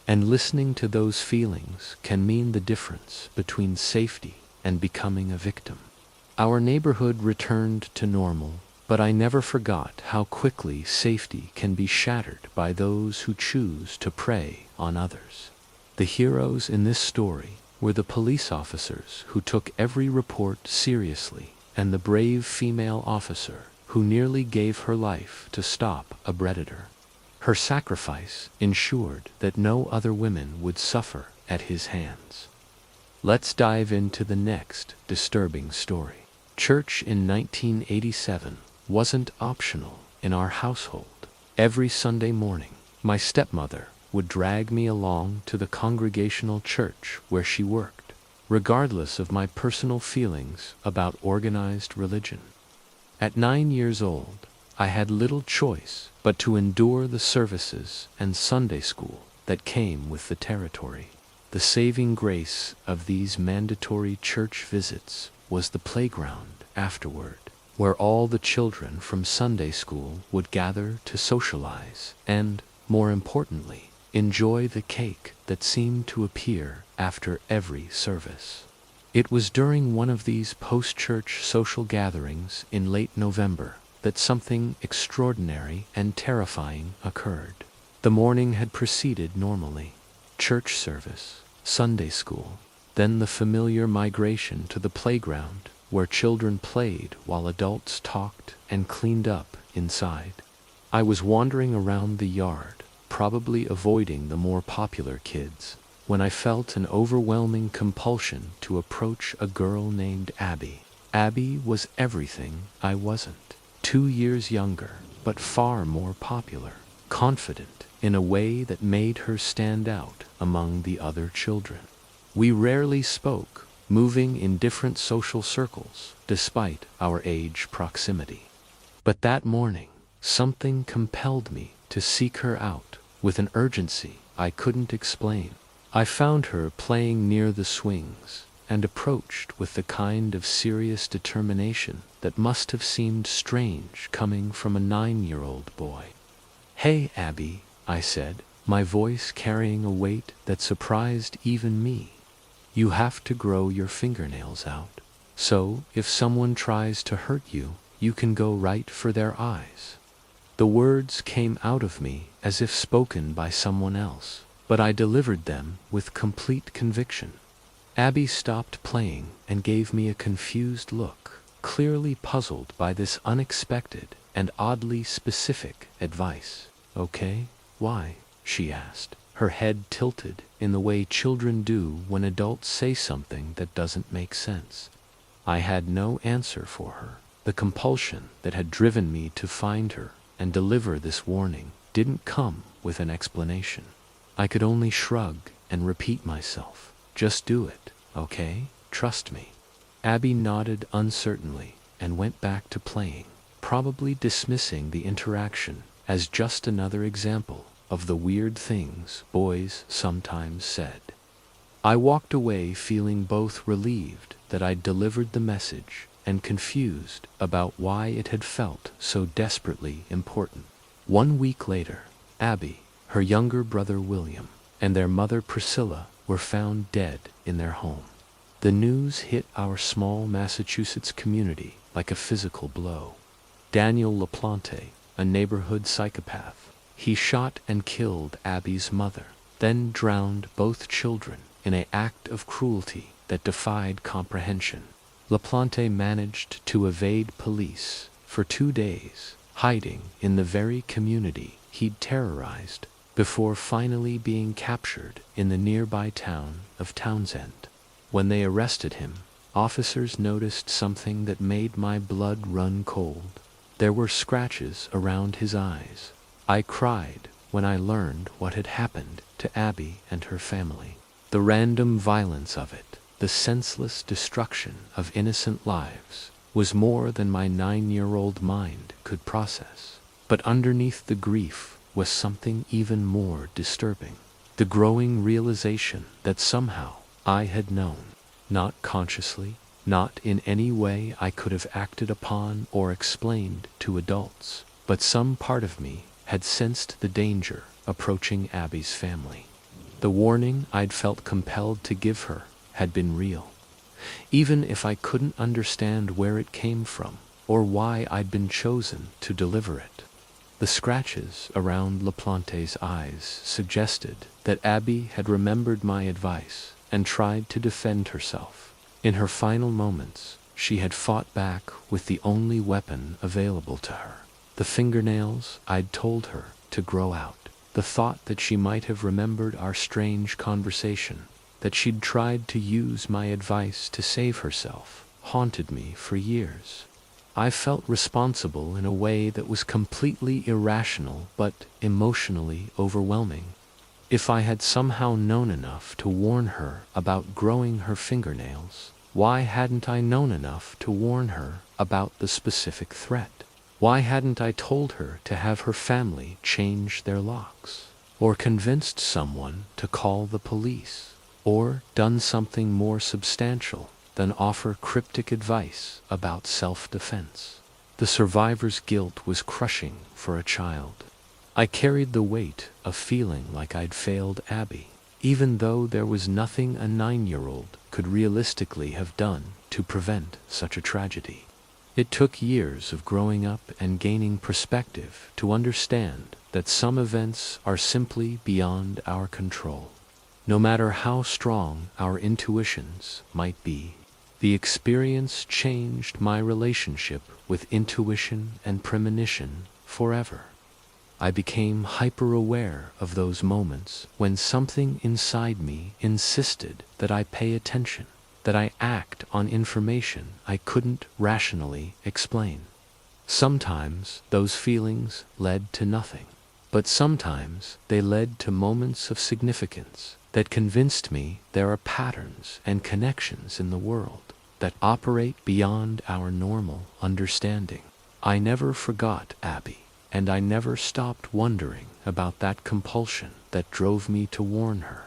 and listening to those feelings can mean the difference between safety and becoming a victim. Our neighborhood returned to normal, but I never forgot how quickly safety can be shattered by those who choose to prey on others. The heroes in this story were the police officers who took every report seriously, and the brave female officer who nearly gave her life to stop a predator. Her sacrifice ensured that no other women would suffer at his hands. Let's dive into the next disturbing story. Church in 1987 wasn't optional in our household. Every Sunday morning, my stepmother would drag me along to the Congregational church where she worked, regardless of my personal feelings about organized religion. At 9 years old, I had little choice but to endure the services and Sunday school that came with the territory. The saving grace of these mandatory church visits was the playground afterward, where all the children from Sunday school would gather to socialize and, more importantly, enjoy the cake that seemed to appear after every service. It was during one of these post-church social gatherings in late November that something extraordinary and terrifying occurred. The morning had proceeded normally. Church service, Sunday school, then the familiar migration to the playground where children played while adults talked and cleaned up inside. I was wandering around the yard, probably avoiding the more popular kids, when I felt an overwhelming compulsion to approach a girl named Abby. Abby was everything I wasn't. 2 years younger, but far more popular, confident in a way that made her stand out among the other children. We rarely spoke, moving in different social circles despite our age proximity. But that morning, something compelled me to seek her out with an urgency I couldn't explain. I found her playing near the swings and approached with the kind of serious determination that must have seemed strange coming from a 9-year-old boy. "Hey, Abby," I said, my voice carrying a weight that surprised even me. "You have to grow your fingernails out, so if someone tries to hurt you, you can go right for their eyes." The words came out of me as if spoken by someone else, but I delivered them with complete conviction. Abby stopped playing and gave me a confused look, clearly puzzled by this unexpected and oddly specific advice. "Okay, why?" she asked, her head tilted in the way children do when adults say something that doesn't make sense. I had no answer for her. The compulsion that had driven me to find her and deliver this warning didn't come with an explanation. I could only shrug and repeat myself. "Just do it, okay? Trust me." Abby nodded uncertainly and went back to playing, probably dismissing the interaction as just another example of the weird things boys sometimes said. I walked away feeling both relieved that I'd delivered the message and confused about why it had felt so desperately important. 1 week later, Abby, her younger brother William, and their mother Priscilla were found dead in their home. The news hit our small Massachusetts community like a physical blow. Daniel LaPlante, a neighborhood psychopath, he shot and killed Abby's mother, then drowned both children in an act of cruelty that defied comprehension. LaPlante managed to evade police for 2 days, hiding in the very community he'd terrorized, before finally being captured in the nearby town of Townsend. When they arrested him, officers noticed something that made my blood run cold. There were scratches around his eyes. I cried when I learned what had happened to Abby and her family. The random violence of it, the senseless destruction of innocent lives, was more than my 9-year-old mind could process. But underneath the grief was something even more disturbing. The growing realization that somehow I had known, not consciously, not in any way I could have acted upon or explained to adults, but some part of me had sensed the danger approaching Abby's family. The warning I'd felt compelled to give her had been real, even if I couldn't understand where it came from or why I'd been chosen to deliver it. The scratches around LaPlante's eyes suggested that Abby had remembered my advice and tried to defend herself. In her final moments, she had fought back with the only weapon available to her, the fingernails I'd told her to grow out. The thought that she might have remembered our strange conversation, that she'd tried to use my advice to save herself haunted me for years. I felt responsible in a way that was completely irrational but emotionally overwhelming. If I had somehow known enough to warn her about growing her fingernails, why hadn't I known enough to warn her about the specific threat? Why hadn't I told her to have her family change their locks? Or convinced someone to call the police? Or done something more substantial than offer cryptic advice about self-defense? The survivor's guilt was crushing for a child. I carried the weight of feeling like I'd failed Abby, even though there was nothing a 9-year-old could realistically have done to prevent such a tragedy. It took years of growing up and gaining perspective to understand that some events are simply beyond our control. No matter how strong our intuitions might be, the experience changed my relationship with intuition and premonition forever. I became hyper-aware of those moments when something inside me insisted that I pay attention, that I act on information I couldn't rationally explain. Sometimes those feelings led to nothing, but sometimes they led to moments of significance that convinced me there are patterns and connections in the world that operate beyond our normal understanding. I never forgot Abby, and I never stopped wondering about that compulsion that drove me to warn her.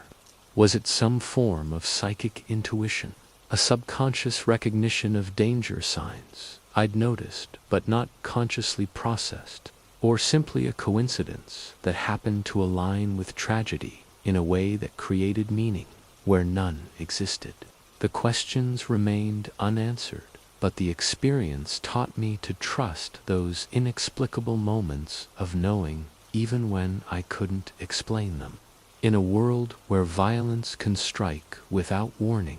Was it some form of psychic intuition, a subconscious recognition of danger signs I'd noticed but not consciously processed, or simply a coincidence that happened to align with tragedy in a way that created meaning where none existed? The questions remained unanswered, but the experience taught me to trust those inexplicable moments of knowing even when I couldn't explain them. In a world where violence can strike without warning,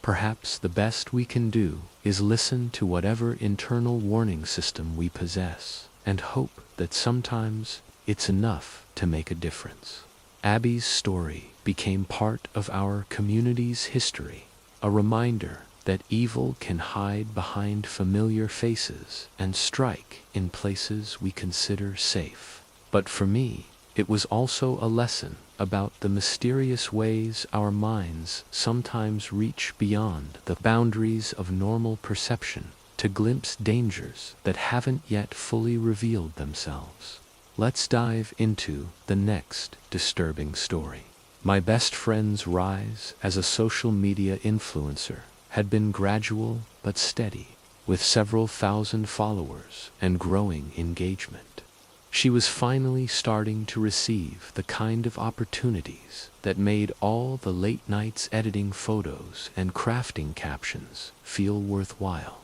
perhaps the best we can do is listen to whatever internal warning system we possess and hope that sometimes it's enough to make a difference. Abby's story became part of our community's history, a reminder that evil can hide behind familiar faces and strike in places we consider safe. But for me, it was also a lesson about the mysterious ways our minds sometimes reach beyond the boundaries of normal perception to glimpse dangers that haven't yet fully revealed themselves. Let's dive into the next disturbing story. My best friend's rise as a social media influencer had been gradual but steady, with several thousand followers and growing engagement. She was finally starting to receive the kind of opportunities that made all the late nights editing photos and crafting captions feel worthwhile.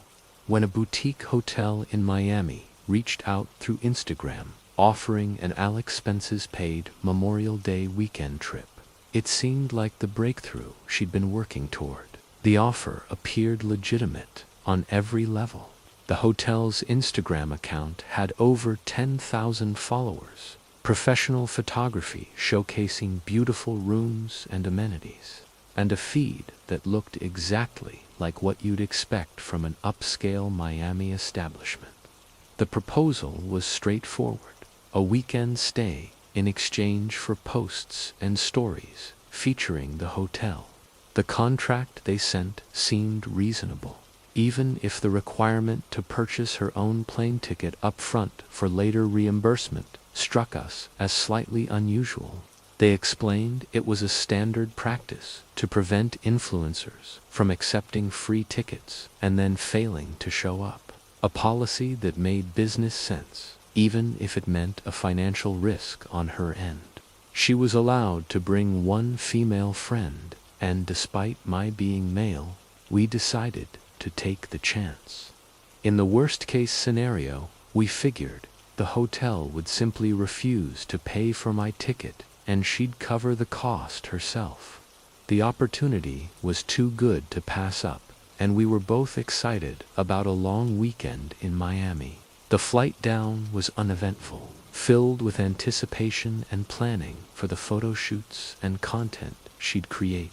When a boutique hotel in Miami reached out through Instagram, offering an all-expenses-paid Memorial Day weekend trip, it seemed like the breakthrough she'd been working toward. The offer appeared legitimate on every level. The hotel's Instagram account had over 10,000 followers, professional photography showcasing beautiful rooms and amenities, and a feed that looked exactly like what you'd expect from an upscale Miami establishment. The proposal was straightforward: a weekend stay in exchange for posts and stories featuring the hotel. The contract they sent seemed reasonable, even if the requirement to purchase her own plane ticket up front for later reimbursement struck us as slightly unusual. They explained it was a standard practice to prevent influencers from accepting free tickets and then failing to show up, a policy that made business sense, even if it meant a financial risk on her end. She was allowed to bring one female friend, and despite my being male, we decided to take the chance. In the worst-case scenario, we figured the hotel would simply refuse to pay for my ticket and she'd cover the cost herself. The opportunity was too good to pass up, and we were both excited about a long weekend in Miami. The flight down was uneventful, filled with anticipation and planning for the photo shoots and content she'd create.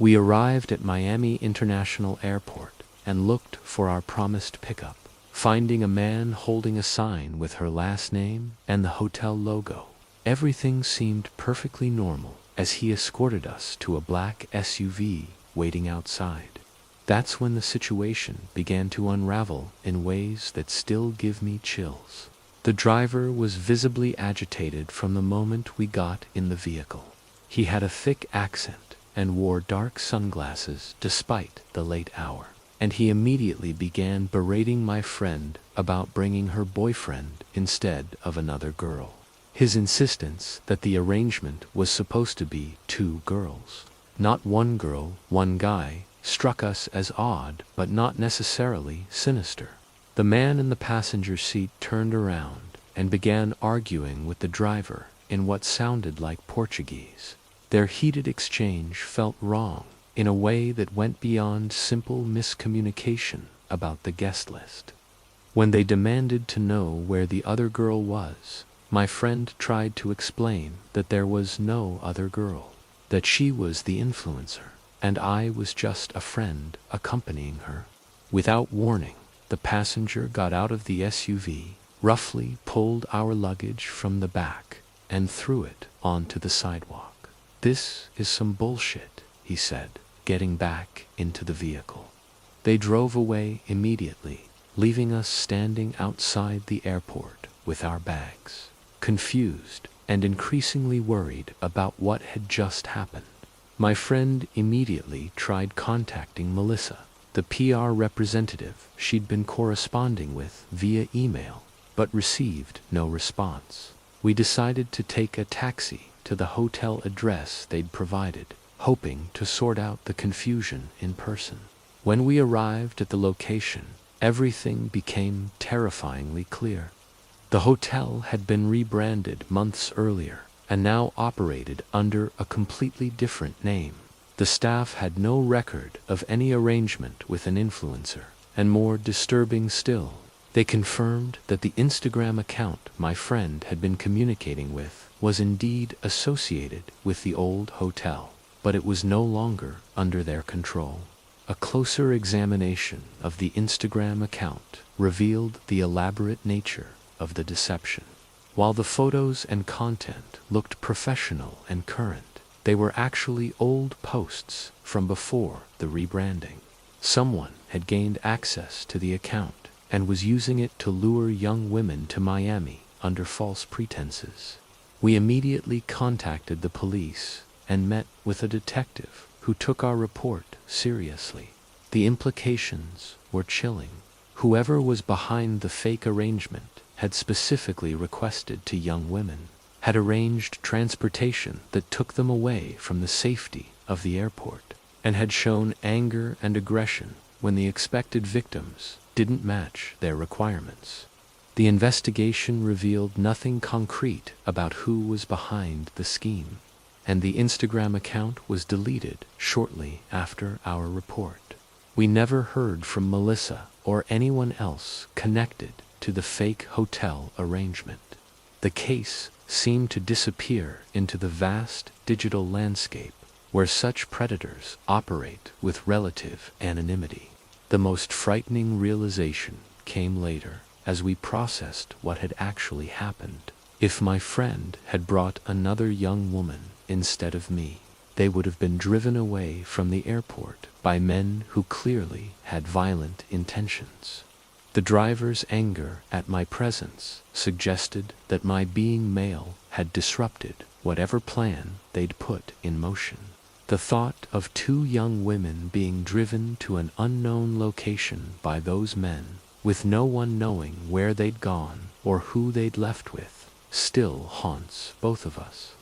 We arrived at Miami International Airport and looked for our promised pickup, finding a man holding a sign with her last name and the hotel logo. Everything seemed perfectly normal as he escorted us to a black SUV waiting outside. That's when the situation began to unravel in ways that still give me chills. The driver was visibly agitated from the moment we got in the vehicle. He had a thick accent and wore dark sunglasses despite the late hour, and he immediately began berating my friend about bringing her boyfriend instead of another girl. His insistence that the arrangement was supposed to be 2 girls, not 1 girl, 1 guy, struck us as odd but not necessarily sinister. The man in the passenger seat turned around and began arguing with the driver in what sounded like Portuguese. Their heated exchange felt wrong in a way that went beyond simple miscommunication about the guest list. When they demanded to know where the other girl was, my friend tried to explain that there was no other girl, that she was the influencer, and I was just a friend accompanying her. Without warning, the passenger got out of the SUV, roughly pulled our luggage from the back, and threw it onto the sidewalk. "This is some bullshit," he said, getting back into the vehicle. They drove away immediately, leaving us standing outside the airport with our bags, confused and increasingly worried about what had just happened. My friend immediately tried contacting Melissa, the PR representative she'd been corresponding with via email, but received no response. We decided to take a taxi to the hotel address they'd provided, hoping to sort out the confusion in person. When we arrived at the location, everything became terrifyingly clear. The hotel had been rebranded months earlier and now operated under a completely different name. The staff had no record of any arrangement with an influencer, and more disturbing still, they confirmed that the Instagram account my friend had been communicating with was indeed associated with the old hotel, but it was no longer under their control. A closer examination of the Instagram account revealed the elaborate nature of the deception. While the photos and content looked professional and current, they were actually old posts from before the rebranding. Someone had gained access to the account and was using it to lure young women to Miami under false pretenses. We immediately contacted the police and met with a detective who took our report seriously. The implications were chilling. Whoever was behind the fake arrangement had specifically requested to young women, had arranged transportation that took them away from the safety of the airport, and had shown anger and aggression when the expected victims didn't match their requirements. The investigation revealed nothing concrete about who was behind the scheme, and the Instagram account was deleted shortly after our report. We never heard from Melissa or anyone else connected to the fake hotel arrangement. The case seemed to disappear into the vast digital landscape where such predators operate with relative anonymity. The most frightening realization came later as we processed what had actually happened. If my friend had brought another young woman instead of me, they would have been driven away from the airport by men who clearly had violent intentions. The driver's anger at my presence suggested that my being male had disrupted whatever plan they'd put in motion. The thought of 2 young women being driven to an unknown location by those men, with no one knowing where they'd gone or who they'd left with, still haunts both of us.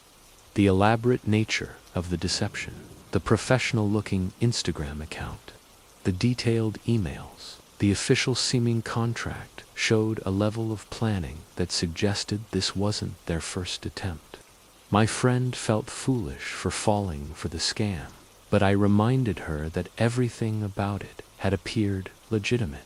The elaborate nature of the deception, the professional-looking Instagram account, the detailed emails, the official-seeming contract showed a level of planning that suggested this wasn't their first attempt. My friend felt foolish for falling for the scam, but I reminded her that everything about it had appeared legitimate.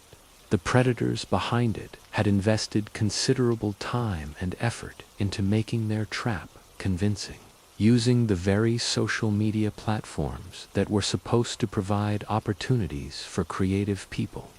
The predators behind it had invested considerable time and effort into making their trap convincing. using the very social media platforms that were supposed to provide opportunities for creative people.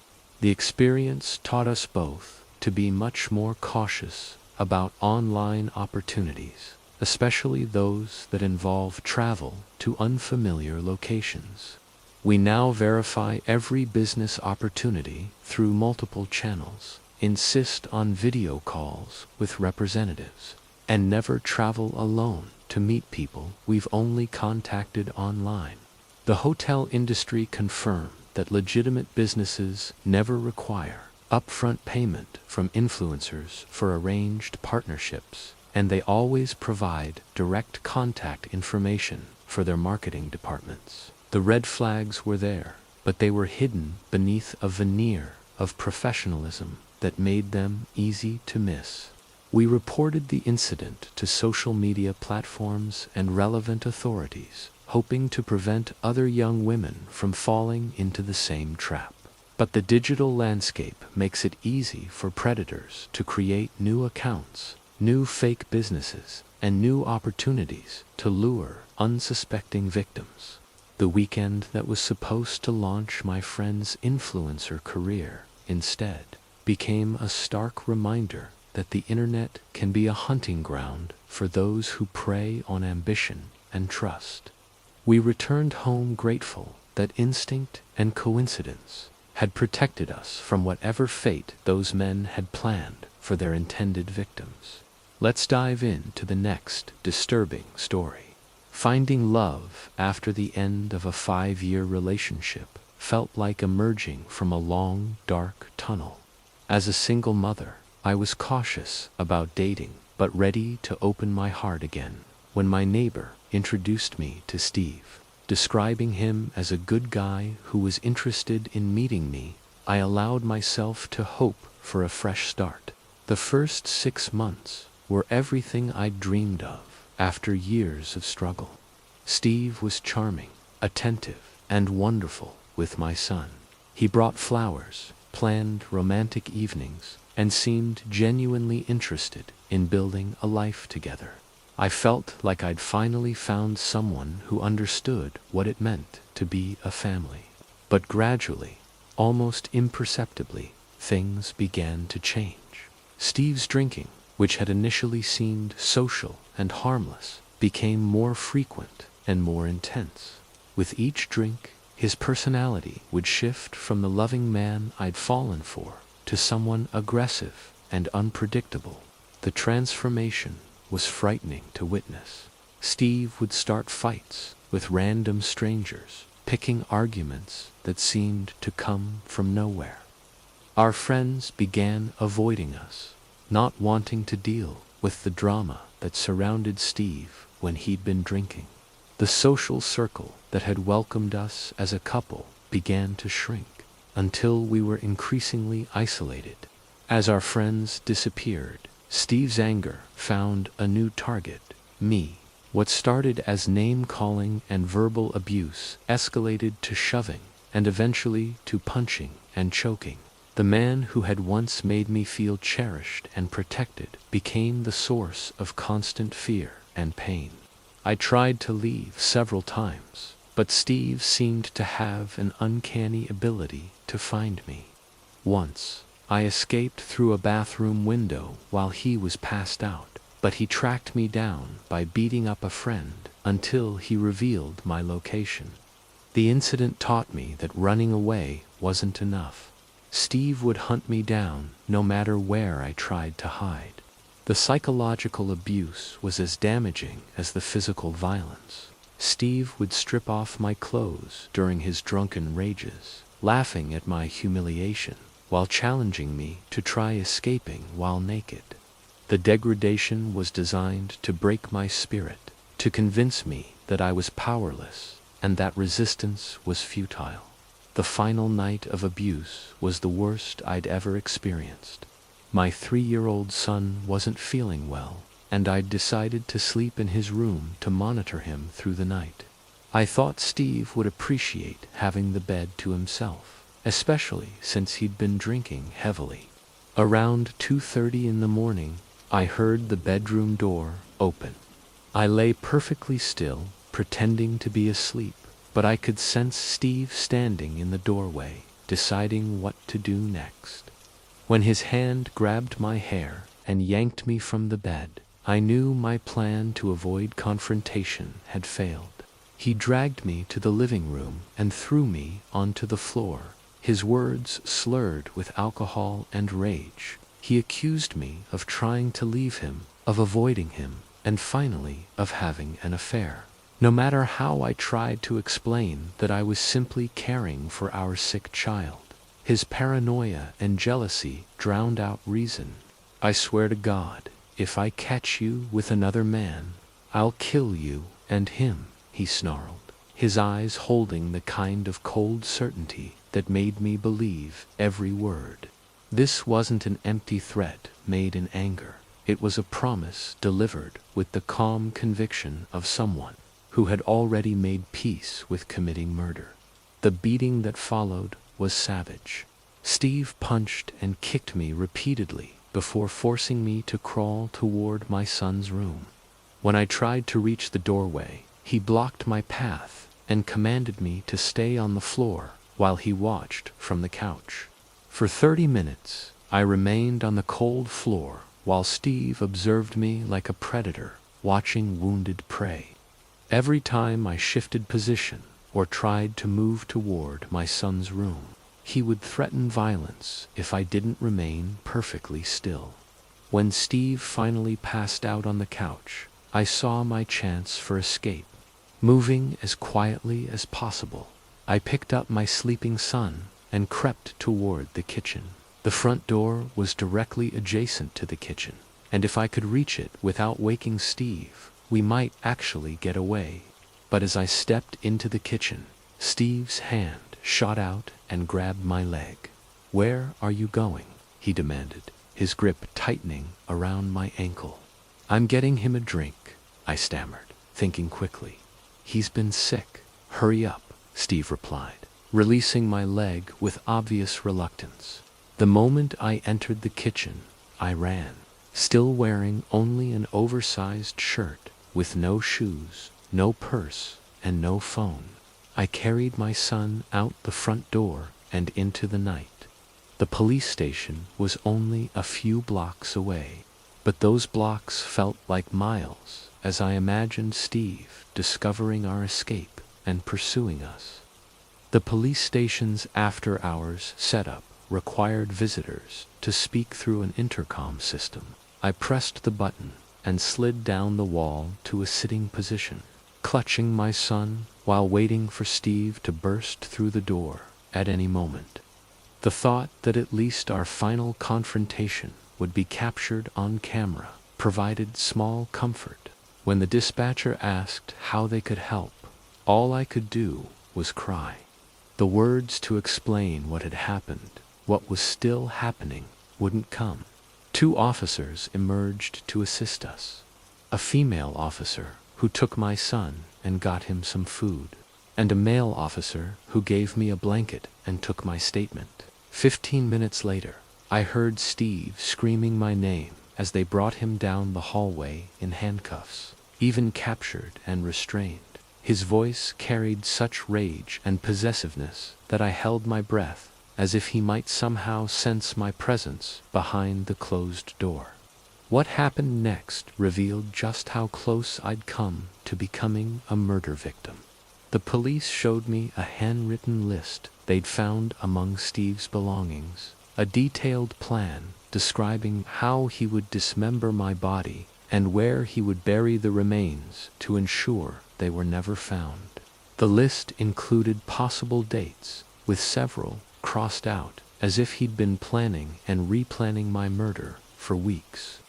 The experience taught us both to be much more cautious about online opportunities, especially those that involve travel to unfamiliar locations. We now verify every business opportunity through multiple channels, insist on video calls with representatives, and never travel alone to meet people we've only contacted online. The hotel industry confirmed that legitimate businesses never require upfront payment from influencers for arranged partnerships, and they always provide direct contact information for their marketing departments. The red flags were there, but they were hidden beneath a veneer of professionalism that made them easy to miss. We reported the incident to social media platforms and relevant authorities, hoping to prevent other young women from falling into the same trap. But the digital landscape makes it easy for predators to create new accounts, new fake businesses, and new opportunities to lure unsuspecting victims. The weekend that was supposed to launch my friend's influencer career instead became a stark reminder that the internet can be a hunting ground for those who prey on ambition and trust. We returned home grateful that instinct and coincidence had protected us from whatever fate those men had planned for their intended victims. Let's dive into the next disturbing story. Finding love after the end of a 5-year relationship felt like emerging from a long, dark tunnel. As a single mother, I was cautious about dating, but ready to open my heart again when my neighbor introduced me to Steve. Describing him as a good guy who was interested in meeting me, I allowed myself to hope for a fresh start. The first 6 months were everything I'd dreamed of after years of struggle. Steve was charming, attentive, and wonderful with my son. He brought flowers, planned romantic evenings, and seemed genuinely interested in building a life together. I felt like I'd finally found someone who understood what it meant to be a family. But gradually, almost imperceptibly, things began to change. Steve's drinking, which had initially seemed social and harmless, became more frequent and more intense. With each drink, his personality would shift from the loving man I'd fallen for to someone aggressive and unpredictable. The transformation was frightening to witness. Steve would start fights with random strangers, picking arguments that seemed to come from nowhere. Our friends began avoiding us, not wanting to deal with the drama that surrounded Steve when he'd been drinking. The social circle that had welcomed us as a couple began to shrink until we were increasingly isolated. As our friends disappeared, Steve's anger found a new target, me. What started as name-calling and verbal abuse escalated to shoving and eventually to punching and choking. The man who had once made me feel cherished and protected became the source of constant fear and pain. I tried to leave several times, but Steve seemed to have an uncanny ability to find me. Once, I escaped through a bathroom window while he was passed out, but he tracked me down by beating up a friend until he revealed my location. The incident taught me that running away wasn't enough. Steve would hunt me down no matter where I tried to hide. The psychological abuse was as damaging as the physical violence. Steve would strip off my clothes during his drunken rages, laughing at my humiliation, while challenging me to try escaping while naked. The degradation was designed to break my spirit, to convince me that I was powerless and that resistance was futile. The final night of abuse was the worst I'd ever experienced. My 3-year-old son wasn't feeling well, and I'd decided to sleep in his room to monitor him through the night. I thought Steve would appreciate having the bed to himself, especially since he'd been drinking heavily. Around 2:30 in the morning, I heard the bedroom door open. I lay perfectly still, pretending to be asleep, but I could sense Steve standing in the doorway, deciding what to do next. When his hand grabbed my hair and yanked me from the bed, I knew my plan to avoid confrontation had failed. He dragged me to the living room and threw me onto the floor, his words slurred with alcohol and rage. He accused me of trying to leave him, of avoiding him, and finally of having an affair. No matter how I tried to explain that I was simply caring for our sick child, his paranoia and jealousy drowned out reason. I swear to God, if I catch you with another man, I'll kill you and him, he snarled, his eyes holding the kind of cold certainty that made me believe every word. This wasn't an empty threat made in anger. It was a promise delivered with the calm conviction of someone who had already made peace with committing murder. The beating that followed was savage. Steve punched and kicked me repeatedly before forcing me to crawl toward my son's room. When I tried to reach the doorway, he blocked my path and commanded me to stay on the floor while he watched from the couch. For 30 minutes, I remained on the cold floor while Steve observed me like a predator watching wounded prey. Every time I shifted position or tried to move toward my son's room, he would threaten violence if I didn't remain perfectly still. When Steve finally passed out on the couch, I saw my chance for escape. Moving as quietly as possible, I picked up my sleeping son and crept toward the kitchen. The front door was directly adjacent to the kitchen, and if I could reach it without waking Steve, we might actually get away. But as I stepped into the kitchen, Steve's hand shot out and grabbed my leg. "Where are you going?" he demanded, his grip tightening around my ankle. "I'm getting him a drink," I stammered, thinking quickly. "He's been sick." "Hurry up," Steve replied, releasing my leg with obvious reluctance. The moment I entered the kitchen, I ran, still wearing only an oversized shirt, with no shoes, no purse, and no phone. I carried my son out the front door and into the night. The police station was only a few blocks away, but those blocks felt like miles as I imagined Steve discovering our escape and pursuing us. The police station's after-hours setup required visitors to speak through an intercom system. I pressed the button and slid down the wall to a sitting position, clutching my son while waiting for Steve to burst through the door at any moment. The thought that at least our final confrontation would be captured on camera provided small comfort. When the dispatcher asked how they could help, all I could do was cry. The words to explain what had happened, what was still happening, wouldn't come. 2 officers emerged to assist us. A female officer who took my son and got him some food, and a male officer who gave me a blanket and took my statement. 15 minutes later, I heard Steve screaming my name as they brought him down the hallway in handcuffs, even captured and restrained. His voice carried such rage and possessiveness that I held my breath, as if he might somehow sense my presence behind the closed door. What happened next revealed just how close I'd come to becoming a murder victim. The police showed me a handwritten list they'd found among Steve's belongings, a detailed plan describing how he would dismember my body and where he would bury the remains to ensure they were never found. The list included possible dates, with several crossed out, as if he'd been planning and replanning my murder for weeks.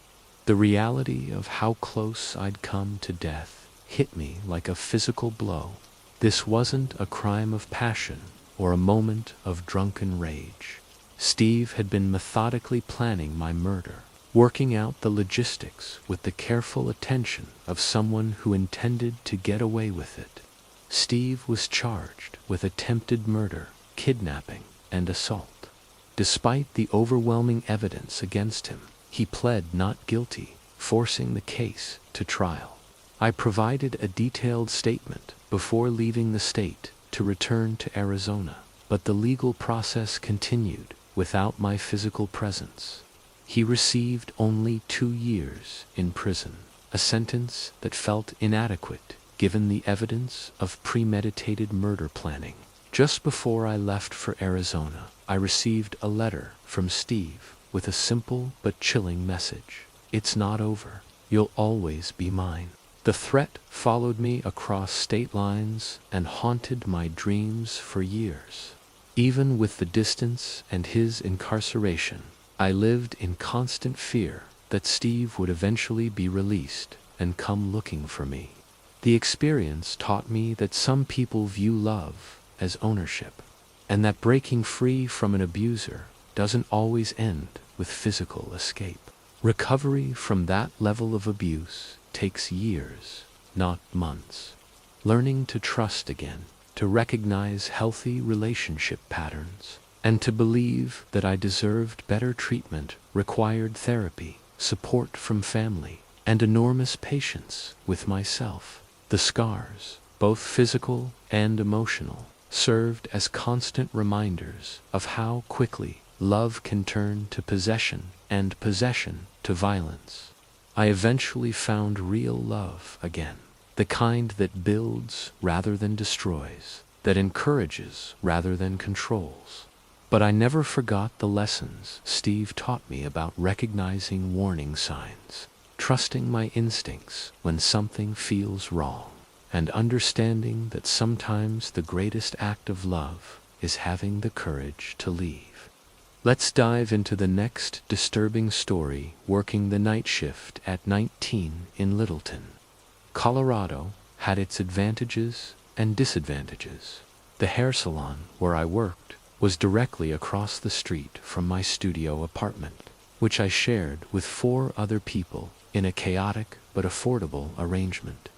The reality of how close I'd come to death hit me like a physical blow. This wasn't a crime of passion or a moment of drunken rage. Steve had been methodically planning my murder, working out the logistics with the careful attention of someone who intended to get away with it. Steve was charged with attempted murder, kidnapping, and assault. Despite the overwhelming evidence against him, he pled not guilty, forcing the case to trial. I provided a detailed statement before leaving the state to return to Arizona, but the legal process continued without my physical presence. He received only 2 years in prison, a sentence that felt inadequate given the evidence of premeditated murder planning. Just before I left for Arizona, I received a letter from Steve with a simple but chilling message. "It's not over. You'll always be mine." The threat followed me across state lines and haunted my dreams for years. Even with the distance and his incarceration, I lived in constant fear that Steve would eventually be released and come looking for me. The experience taught me that some people view love as ownership, and that breaking free from an abuser doesn't always end with physical escape. Recovery from that level of abuse takes years, not months. Learning to trust again, to recognize healthy relationship patterns, and to believe that I deserved better treatment required therapy, support from family, and enormous patience with myself. The scars, both physical and emotional, served as constant reminders of how quickly love can turn to possession and possession to violence. I eventually found real love again, the kind that builds rather than destroys, that encourages rather than controls. But I never forgot the lessons Steve taught me about recognizing warning signs, trusting my instincts when something feels wrong, and understanding that sometimes the greatest act of love is having the courage to leave. Let's dive into the next disturbing story, working the night shift at 19 in Littleton. Colorado had its advantages and disadvantages. The hair salon where I worked was directly across the street from my studio apartment, which I shared with 4 other people in a chaotic but affordable arrangement.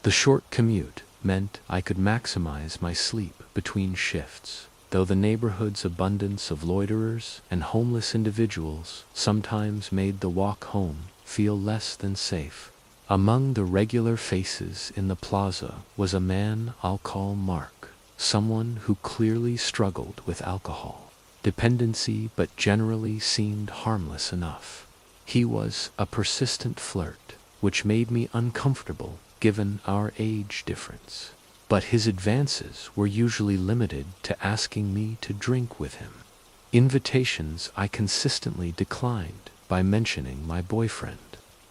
The short commute meant I could maximize my sleep between shifts, though the neighborhood's abundance of loiterers and homeless individuals sometimes made the walk home feel less than safe. Among the regular faces in the plaza was a man I'll call Mark, someone who clearly struggled with alcohol dependency but generally seemed harmless enough. He was a persistent flirt, which made me uncomfortable given our age difference. But his advances were usually limited to asking me to drink with him. Invitations I consistently declined by mentioning my boyfriend.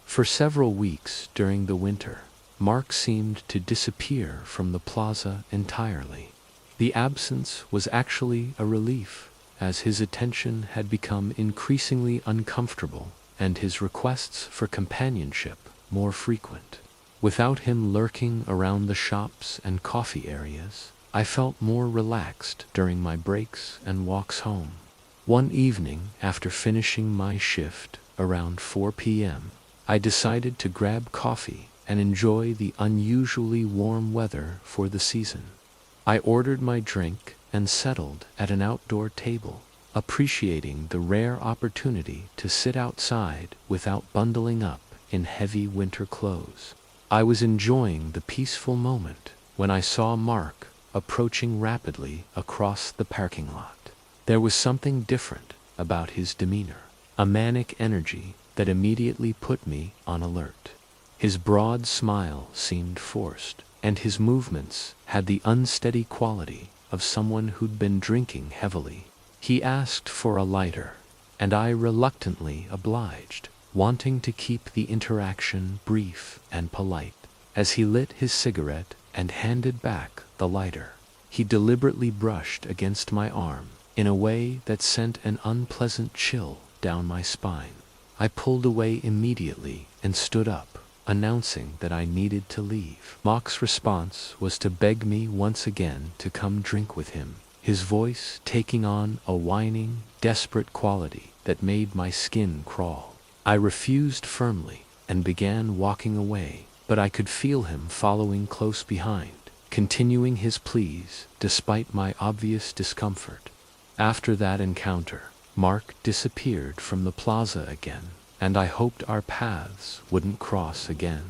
For several weeks during the winter, Mark seemed to disappear from the plaza entirely. The absence was actually a relief, as his attention had become increasingly uncomfortable and his requests for companionship more frequent. Without him lurking around the shops and coffee areas, I felt more relaxed during my breaks and walks home. One evening, after finishing my shift around 4 p.m., I decided to grab coffee and enjoy the unusually warm weather for the season. I ordered my drink and settled at an outdoor table, appreciating the rare opportunity to sit outside without bundling up in heavy winter clothes. I was enjoying the peaceful moment when I saw Mark approaching rapidly across the parking lot. There was something different about his demeanor, a manic energy that immediately put me on alert. His broad smile seemed forced, and his movements had the unsteady quality of someone who'd been drinking heavily. He asked for a lighter, and I reluctantly obliged, wanting to keep the interaction brief and polite. As he lit his cigarette and handed back the lighter, he deliberately brushed against my arm in a way that sent an unpleasant chill down my spine. I pulled away immediately and stood up, announcing that I needed to leave. Mark's response was to beg me once again to come drink with him, his voice taking on a whining, desperate quality that made my skin crawl. I refused firmly and began walking away, but I could feel him following close behind, continuing his pleas despite my obvious discomfort. After that encounter, Mark disappeared from the plaza again, and I hoped our paths wouldn't cross again.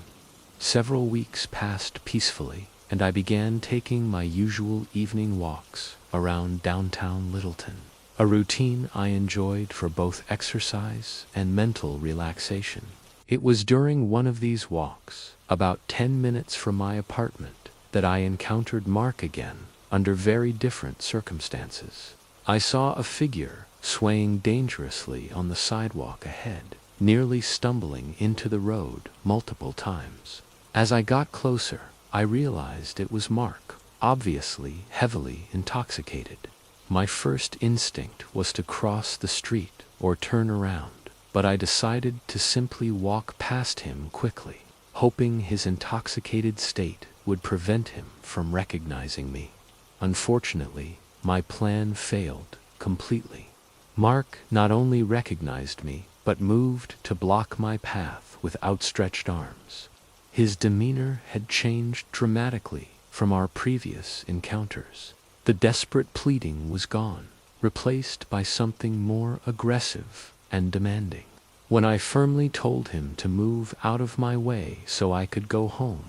Several weeks passed peacefully, and I began taking my usual evening walks around downtown Littleton, a routine I enjoyed for both exercise and mental relaxation. It was during one of these walks, about 10 minutes from my apartment, that I encountered Mark again, under very different circumstances. I saw a figure swaying dangerously on the sidewalk ahead, nearly stumbling into the road multiple times. As I got closer, I realized it was Mark, obviously heavily intoxicated. My first instinct was to cross the street or turn around, but I decided to simply walk past him quickly, hoping his intoxicated state would prevent him from recognizing me. Unfortunately, my plan failed completely. Mark not only recognized me, but moved to block my path with outstretched arms. His demeanor had changed dramatically from our previous encounters. The desperate pleading was gone, replaced by something more aggressive and demanding. When I firmly told him to move out of my way so I could go home,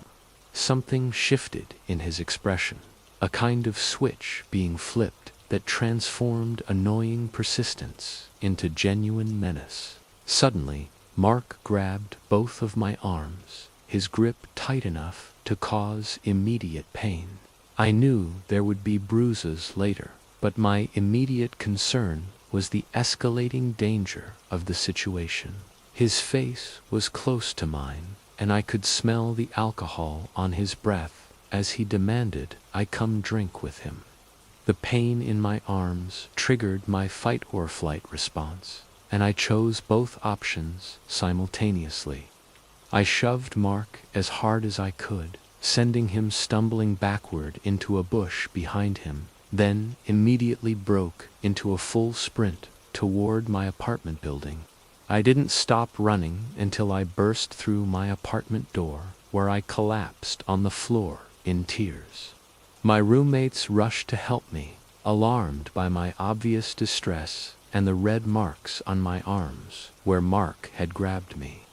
something shifted in his expression, a kind of switch being flipped that transformed annoying persistence into genuine menace. Suddenly, Mark grabbed both of my arms, his grip tight enough to cause immediate pain. I knew there would be bruises later, but my immediate concern was the escalating danger of the situation. His face was close to mine, and I could smell the alcohol on his breath as he demanded I come drink with him. The pain in my arms triggered my fight or flight response, and I chose both options simultaneously. I shoved Mark as hard as I could, sending him stumbling backward into a bush behind him, then immediately broke into a full sprint toward my apartment building. I didn't stop running until I burst through my apartment door, where I collapsed on the floor in tears. My roommates rushed to help me, alarmed by my obvious distress and the red marks on my arms where Mark had grabbed me.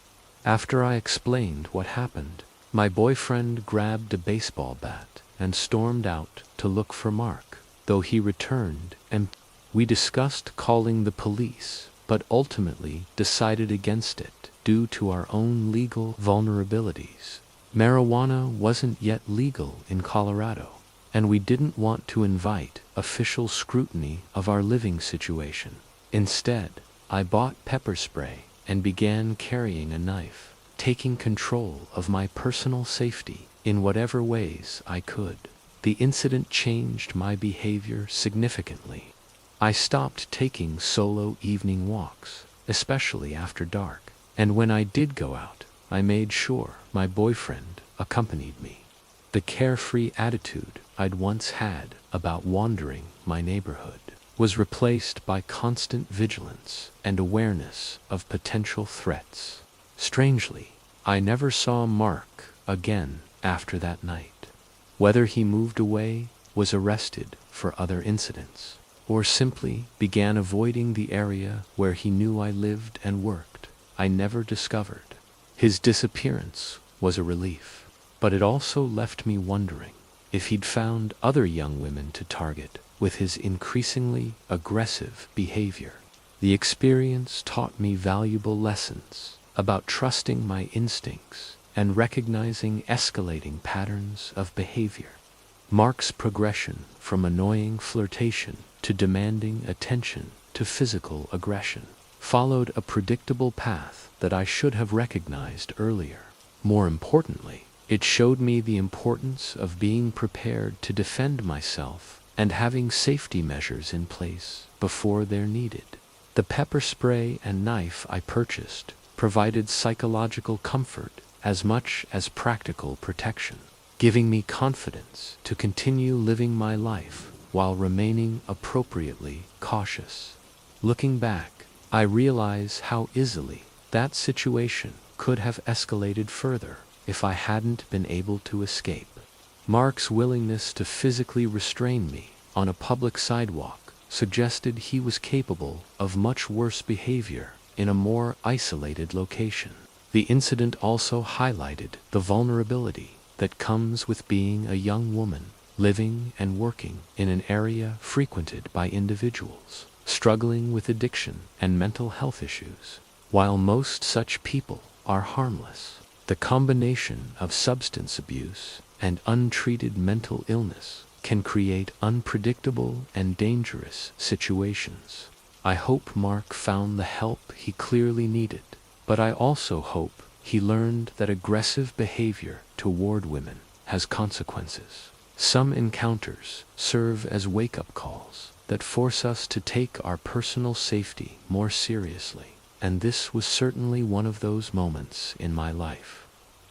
After I explained what happened, my boyfriend grabbed a baseball bat and stormed out to look for Mark, though he returned and we discussed calling the police, but ultimately decided against it due to our own legal vulnerabilities. Marijuana wasn't yet legal in Colorado, and we didn't want to invite official scrutiny of our living situation. Instead, I bought pepper spray and began carrying a knife, taking control of my personal safety in whatever ways I could. The incident changed my behavior significantly. I stopped taking solo evening walks, especially after dark, and when I did go out, I made sure my boyfriend accompanied me. The carefree attitude I'd once had about wandering my neighborhood was replaced by constant vigilance and awareness of potential threats. Strangely, I never saw Mark again after that night. Whether he moved away, was arrested for other incidents, or simply began avoiding the area where he knew I lived and worked, I never discovered. His disappearance was a relief, but it also left me wondering if he'd found other young women to target with his increasingly aggressive behavior. The experience taught me valuable lessons about trusting my instincts and recognizing escalating patterns of behavior. Mark's progression from annoying flirtation to demanding attention to physical aggression followed a predictable path that I should have recognized earlier. More importantly, it showed me the importance of being prepared to defend myself and having safety measures in place before they're needed. The pepper spray and knife I purchased provided psychological comfort as much as practical protection, giving me confidence to continue living my life while remaining appropriately cautious. Looking back, I realize how easily that situation could have escalated further if I hadn't been able to escape. Mark's willingness to physically restrain me on a public sidewalk suggested he was capable of much worse behavior in a more isolated location. The incident also highlighted the vulnerability that comes with being a young woman living and working in an area frequented by individuals struggling with addiction and mental health issues. While most such people are harmless, the combination of substance abuse and untreated mental illness can create unpredictable and dangerous situations. I hope Mark found the help he clearly needed, but I also hope he learned that aggressive behavior toward women has consequences. Some encounters serve as wake-up calls that force us to take our personal safety more seriously, and this was certainly one of those moments in my life.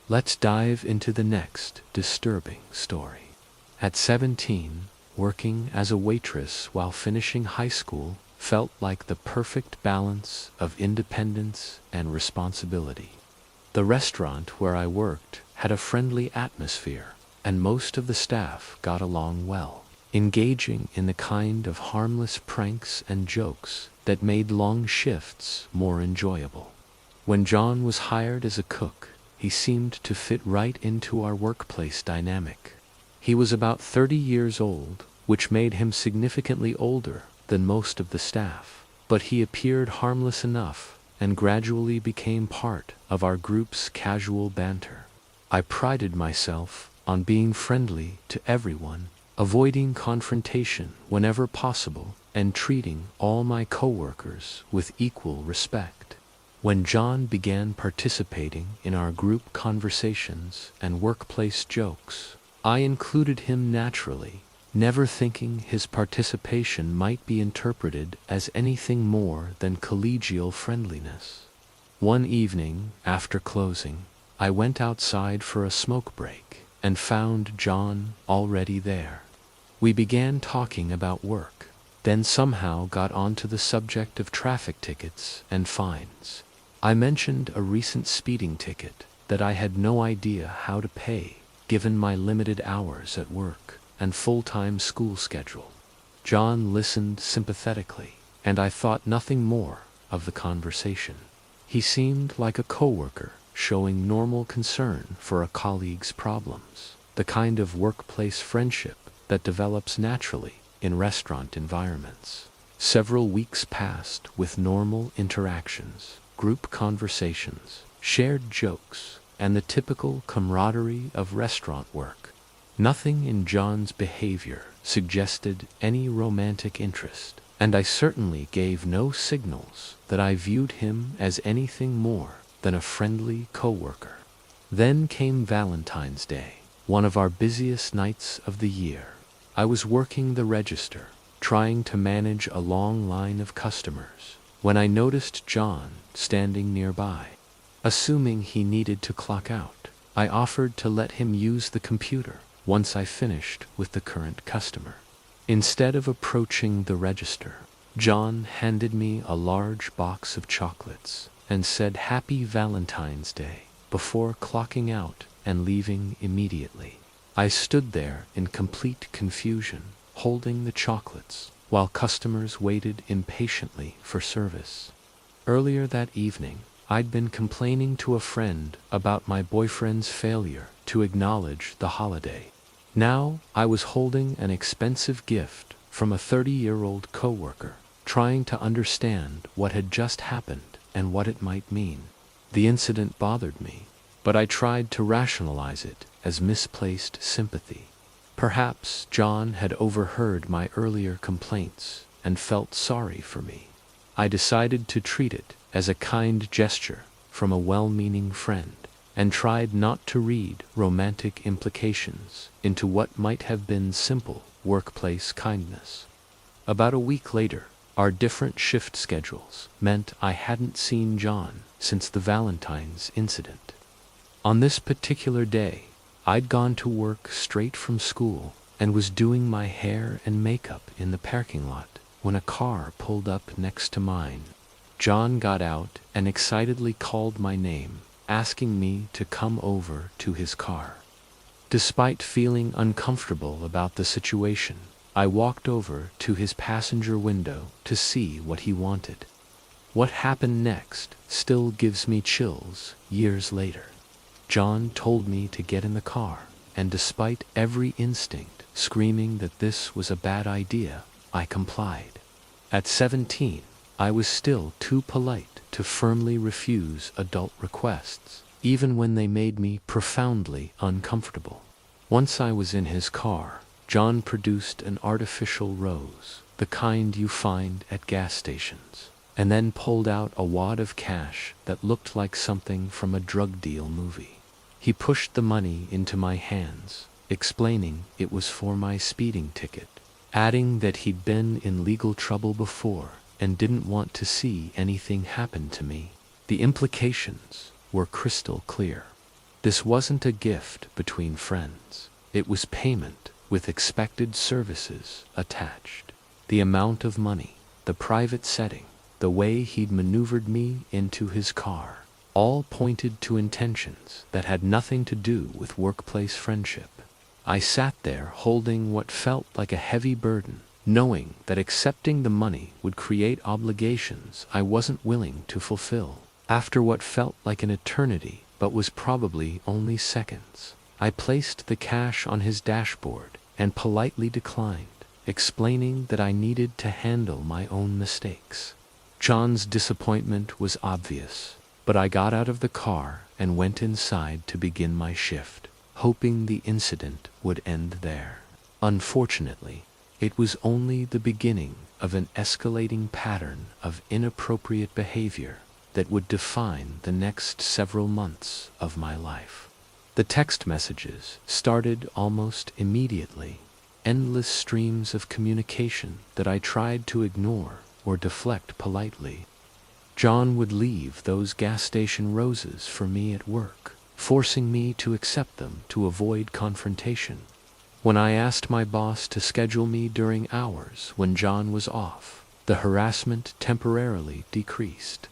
Let's dive into the next disturbing story. At 17, working as a waitress while finishing high school felt like the perfect balance of independence and responsibility. The restaurant where I worked had a friendly atmosphere, and most of the staff got along well, engaging in the kind of harmless pranks and jokes that made long shifts more enjoyable. When John was hired as a cook, he seemed to fit right into our workplace dynamic. He was about 30 years old, which made him significantly older than most of the staff, but he appeared harmless enough and gradually became part of our group's casual banter. I prided myself on being friendly to everyone, avoiding confrontation whenever possible, and treating all my coworkers with equal respect. When John began participating in our group conversations and workplace jokes, I included him naturally, never thinking his participation might be interpreted as anything more than collegial friendliness. One evening, after closing, I went outside for a smoke break and found John already there. We began talking about work, then somehow got onto the subject of traffic tickets and fines. I mentioned a recent speeding ticket that I had no idea how to pay, given my limited hours at work and full-time school schedule. John listened sympathetically, and I thought nothing more of the conversation. He seemed like a coworker, showing normal concern for a colleague's problems, the kind of workplace friendship that develops naturally in restaurant environments. Several weeks passed with normal interactions, group conversations, shared jokes, and the typical camaraderie of restaurant work. Nothing in John's behavior suggested any romantic interest, and I certainly gave no signals that I viewed him as anything more than a friendly coworker. Then came Valentine's Day, one of our busiest nights of the year. I was working the register, trying to manage a long line of customers, when I noticed John standing nearby. Assuming he needed to clock out, I offered to let him use the computer once I finished with the current customer. Instead of approaching the register, John handed me a large box of chocolates and said Happy Valentine's Day before clocking out and leaving immediately. I stood there in complete confusion, holding the chocolates, while customers waited impatiently for service. Earlier that evening, I'd been complaining to a friend about my boyfriend's failure to acknowledge the holiday. Now I was holding an expensive gift from a 30-year-old coworker, trying to understand what had just happened and what it might mean. The incident bothered me, but I tried to rationalize it as misplaced sympathy. Perhaps John had overheard my earlier complaints and felt sorry for me. I decided to treat it as a kind gesture from a well-meaning friend, and tried not to read romantic implications into what might have been simple workplace kindness. About a week later, our different shift schedules meant I hadn't seen John since the Valentine's incident. On this particular day, I'd gone to work straight from school and was doing my hair and makeup in the parking lot when a car pulled up next to mine. John got out and excitedly called my name, asking me to come over to his car. Despite feeling uncomfortable about the situation, I walked over to his passenger window to see what he wanted. What happened next still gives me chills years later. John told me to get in the car, and despite every instinct screaming that this was a bad idea, I complied. At 17, I was still too polite to firmly refuse adult requests, even when they made me profoundly uncomfortable. Once I was in his car, John produced an artificial rose, the kind you find at gas stations, and then pulled out a wad of cash that looked like something from a drug deal movie. He pushed the money into my hands, explaining it was for my speeding ticket, adding that he'd been in legal trouble before and didn't want to see anything happen to me. The implications were crystal clear. This wasn't a gift between friends. It was payment with expected services attached. The amount of money, the private setting, the way he'd maneuvered me into his car, all pointed to intentions that had nothing to do with workplace friendship. I sat there holding what felt like a heavy burden, knowing that accepting the money would create obligations I wasn't willing to fulfill. After what felt like an eternity, but was probably only seconds, I placed the cash on his dashboard and politely declined, explaining that I needed to handle my own mistakes. John's disappointment was obvious, but I got out of the car and went inside to begin my shift, hoping the incident would end there. Unfortunately, it was only the beginning of an escalating pattern of inappropriate behavior that would define the next several months of my life. The text messages started almost immediately, endless streams of communication that I tried to ignore or deflect politely. John would leave those gas station roses for me at work, forcing me to accept them to avoid confrontation. When I asked my boss to schedule me during hours when John was off, the harassment temporarily decreased.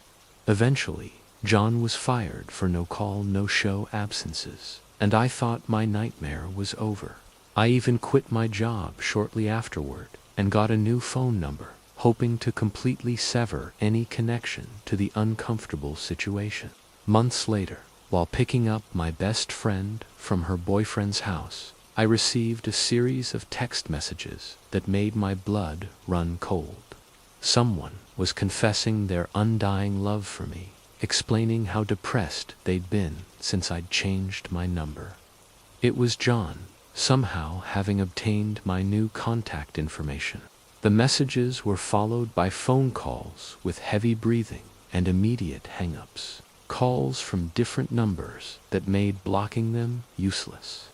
Eventually, John was fired for no-call, no-show absences, and I thought my nightmare was over. I even quit my job shortly afterward and got a new phone number, hoping to completely sever any connection to the uncomfortable situation. Months later, while picking up my best friend from her boyfriend's house, I received a series of text messages that made my blood run cold. Someone was confessing their undying love for me, explaining how depressed they'd been since I'd changed my number. It was John, somehow having obtained my new contact information. The messages were followed by phone calls with heavy breathing and immediate hang-ups, calls from different numbers that made blocking them useless.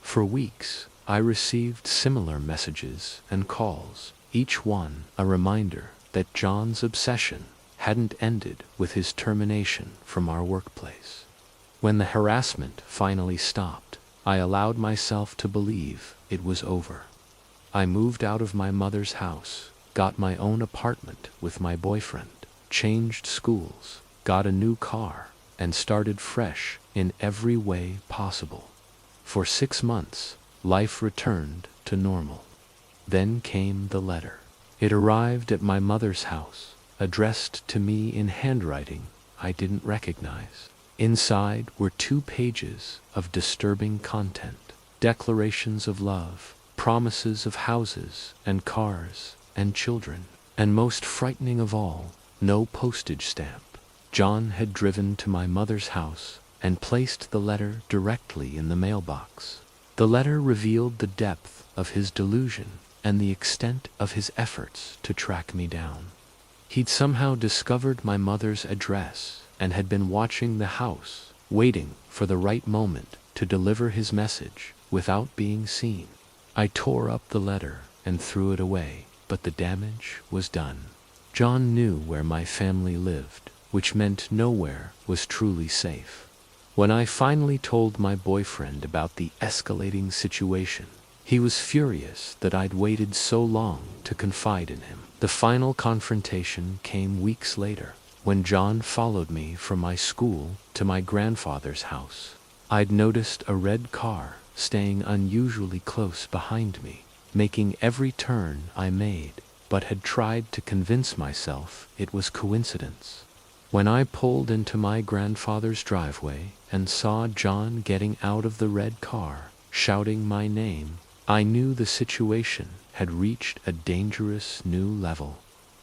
For weeks, I received similar messages and calls, each one a reminder that John's obsession hadn't ended with his termination from our workplace. When the harassment finally stopped, I allowed myself to believe it was over. I moved out of my mother's house, got my own apartment with my boyfriend, changed schools, got a new car, and started fresh in every way possible. For 6 months, life returned to normal. Then came the letter. It arrived at my mother's house, addressed to me in handwriting I didn't recognize. Inside were 2 pages of disturbing content, declarations of love, promises of houses and cars and children, and most frightening of all, no postage stamp. John had driven to my mother's house and placed the letter directly in the mailbox. The letter revealed the depth of his delusion and the extent of his efforts to track me down. He'd somehow discovered my mother's address and had been watching the house, waiting for the right moment to deliver his message without being seen. I tore up the letter and threw it away, but the damage was done. John knew where my family lived, which meant nowhere was truly safe. When I finally told my boyfriend about the escalating situation, he was furious that I'd waited so long to confide in him. The final confrontation came weeks later, when John followed me from my school to my grandfather's house. I'd noticed a red car staying unusually close behind me, making every turn I made, but had tried to convince myself it was coincidence. When I pulled into my grandfather's driveway and saw John getting out of the red car, shouting my name, I knew the situation had reached a dangerous new level.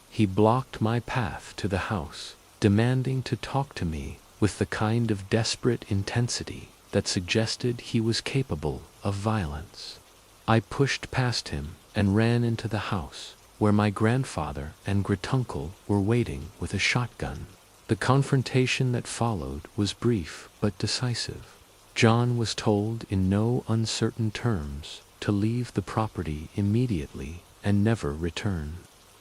He blocked my path to the house, demanding to talk to me with the kind of desperate intensity that suggested he was capable of violence. I pushed past him and ran into the house, where my grandfather and great-uncle were waiting with a shotgun. The confrontation that followed was brief but decisive. John was told in no uncertain terms to leave the property immediately and never return.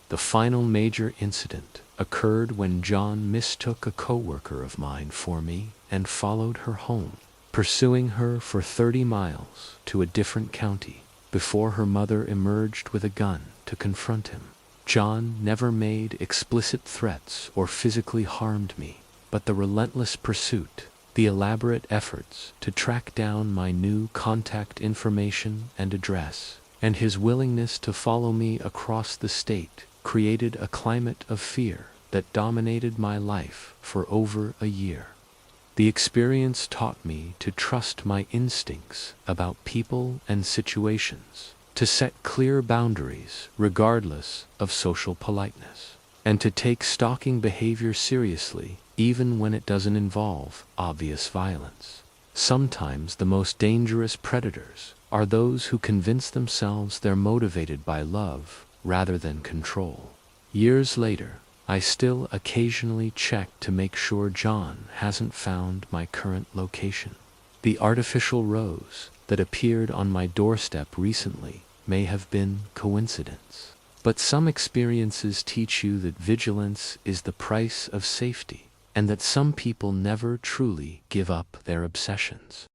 The final major incident occurred when John mistook a coworker of mine for me and followed her home, pursuing her for 30 miles to a different county before her mother emerged with a gun to confront him. John never made explicit threats or physically harmed me, but the relentless pursuit, the elaborate efforts to track down my new contact information and address, and his willingness to follow me across the state created a climate of fear that dominated my life for over a year. The experience taught me to trust my instincts about people and situations, to set clear boundaries regardless of social politeness, and to take stalking behavior seriously even when it doesn't involve obvious violence. Sometimes the most dangerous predators are those who convince themselves they're motivated by love rather than control. Years later, I still occasionally check to make sure John hasn't found my current location. The artificial rose that appeared on my doorstep recently may have been coincidence. But some experiences teach you that vigilance is the price of safety, and that some people never truly give up their obsessions.